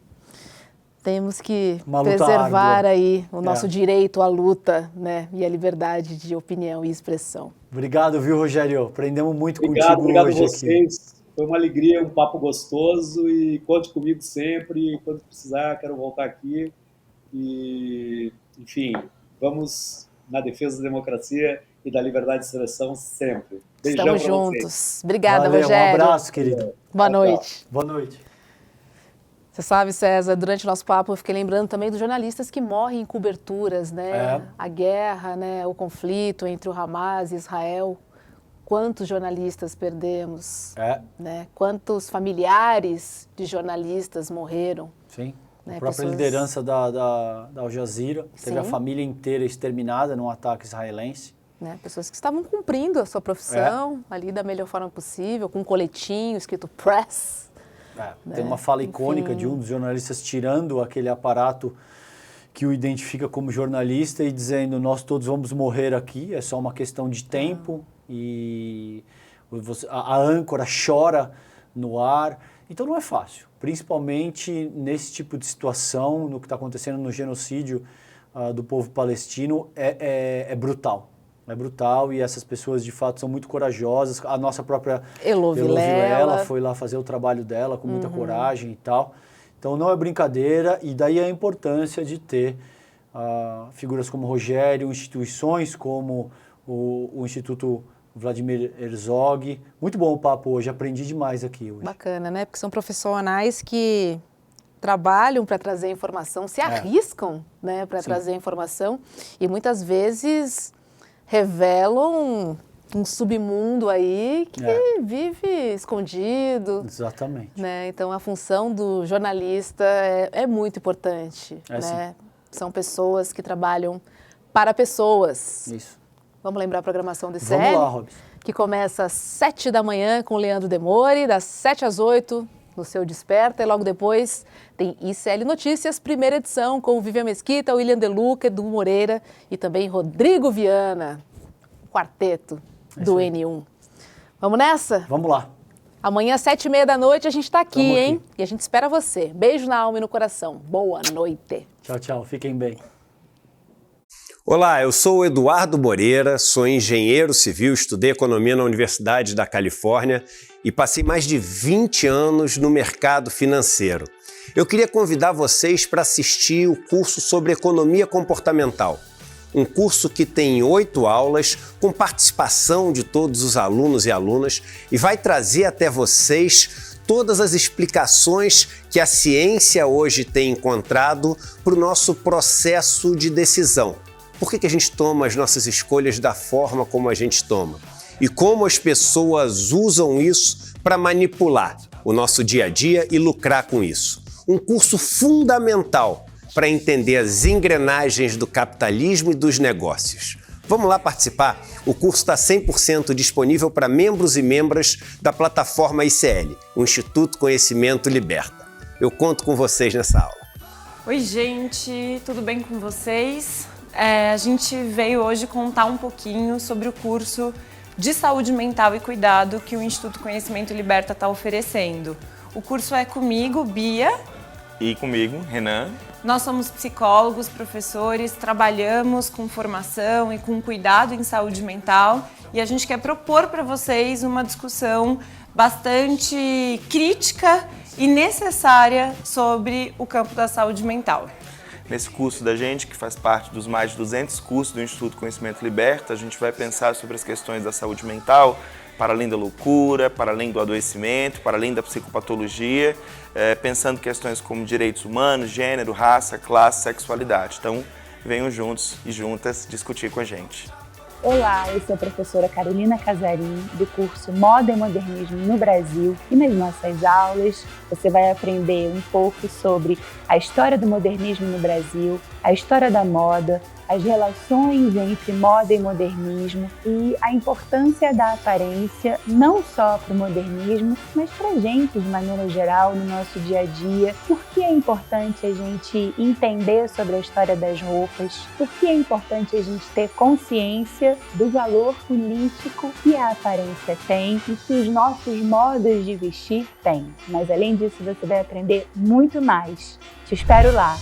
Temos que preservar aí o nosso direito à luta, né, e a liberdade de opinião e expressão. Obrigado, viu, Rogério? Aprendemos muito contigo hoje. Obrigado a vocês. Aqui. Foi uma alegria, um papo gostoso e conte comigo sempre. Quando precisar, quero voltar aqui. E, enfim, vamos na defesa da democracia e da liberdade de expressão sempre. Beijão. Estamos juntos. Vocês. Obrigada, Valeu, Rogério. Um abraço, querido. Boa noite. Boa noite. Você sabe, César, durante o nosso papo eu fiquei lembrando também dos jornalistas que morrem em coberturas, né? A guerra, né? O conflito entre o Hamas e Israel. Quantos jornalistas perdemos? Né? Quantos familiares de jornalistas morreram? Sim. A própria liderança da Al Jazeera teve a família inteira exterminada num ataque israelense. Né? Pessoas que estavam cumprindo a sua profissão ali da melhor forma possível, com um coletinho escrito press. Né? Tem uma fala icônica de um dos jornalistas tirando aquele aparato que o identifica como jornalista e dizendo: nós todos vamos morrer aqui, é só uma questão de tempo. E a âncora chora no ar. Então não é fácil, principalmente nesse tipo de situação, no que está acontecendo no genocídio do povo palestino, é brutal. É brutal e essas pessoas de fato são muito corajosas. A nossa própria Elô Vilela foi lá fazer o trabalho dela com muita coragem e tal. Então não é brincadeira e daí a importância de ter figuras como Rogério, instituições como o Instituto Vladimir Herzog. Muito bom o papo hoje, aprendi demais aqui hoje. Bacana, né? Porque são profissionais que trabalham para trazer informação, se arriscam, né, para trazer informação e muitas vezes revelam um submundo aí que vive escondido. Exatamente. Né? Então a função do jornalista é muito importante. Né? São pessoas que trabalham para pessoas. Isso. Vamos lembrar a programação do CL? Vamos lá, Robson. Que começa às 7 da manhã com o Leandro Demore, das 7 às 8 no seu Desperta. E logo depois tem ICL Notícias, primeira edição, com Vivian Mesquita, William De Luca, Edu Moreira e também Rodrigo Viana, quarteto do N1. Vamos nessa? Vamos lá. Amanhã, às 7h30 da noite, a gente está aqui, hein? E a gente espera você. Beijo na alma e no coração. Boa noite. Tchau, tchau. Fiquem bem. Olá, eu sou o Eduardo Moreira, sou engenheiro civil, estudei economia na Universidade da Califórnia e passei mais de 20 anos no mercado financeiro. Eu queria convidar vocês para assistir o curso sobre economia comportamental. Um curso que tem 8 aulas, com participação de todos os alunos e alunas e vai trazer até vocês todas as explicações que a ciência hoje tem encontrado para o nosso processo de decisão. Por que a gente toma as nossas escolhas da forma como a gente toma? E como as pessoas usam isso para manipular o nosso dia a dia e lucrar com isso. Um curso fundamental para entender as engrenagens do capitalismo e dos negócios. Vamos lá participar? O curso está 100% disponível para membros e membras da plataforma ICL, o Instituto Conhecimento Liberta. Eu conto com vocês nessa aula. Oi, gente, tudo bem com vocês? A gente veio hoje contar um pouquinho sobre o curso de saúde mental e cuidado que o Instituto Conhecimento Liberta está oferecendo. O curso é comigo, Bia. E comigo, Renan. Nós somos psicólogos, professores, trabalhamos com formação e com cuidado em saúde mental e a gente quer propor para vocês uma discussão bastante crítica e necessária sobre o campo da saúde mental. Nesse curso da gente, que faz parte dos mais de 200 cursos do Instituto Conhecimento Liberta, a gente vai pensar sobre as questões da saúde mental, para além da loucura, para além do adoecimento, para além da psicopatologia, pensando questões como direitos humanos, gênero, raça, classe, sexualidade. Então, venham juntos e juntas discutir com a gente. Olá, eu sou a professora Carolina Casarim, do curso Moda e Modernismo no Brasil, e nas nossas aulas você vai aprender um pouco sobre a história do modernismo no Brasil, a história da moda, as relações entre moda e modernismo e a importância da aparência não só para o modernismo, mas para a gente de maneira geral no nosso dia a dia. Por que é importante a gente entender sobre a história das roupas? Por que é importante a gente ter consciência do valor político que a aparência tem e que os nossos modos de vestir têm? Mas além disso, você vai aprender muito mais. Te espero lá!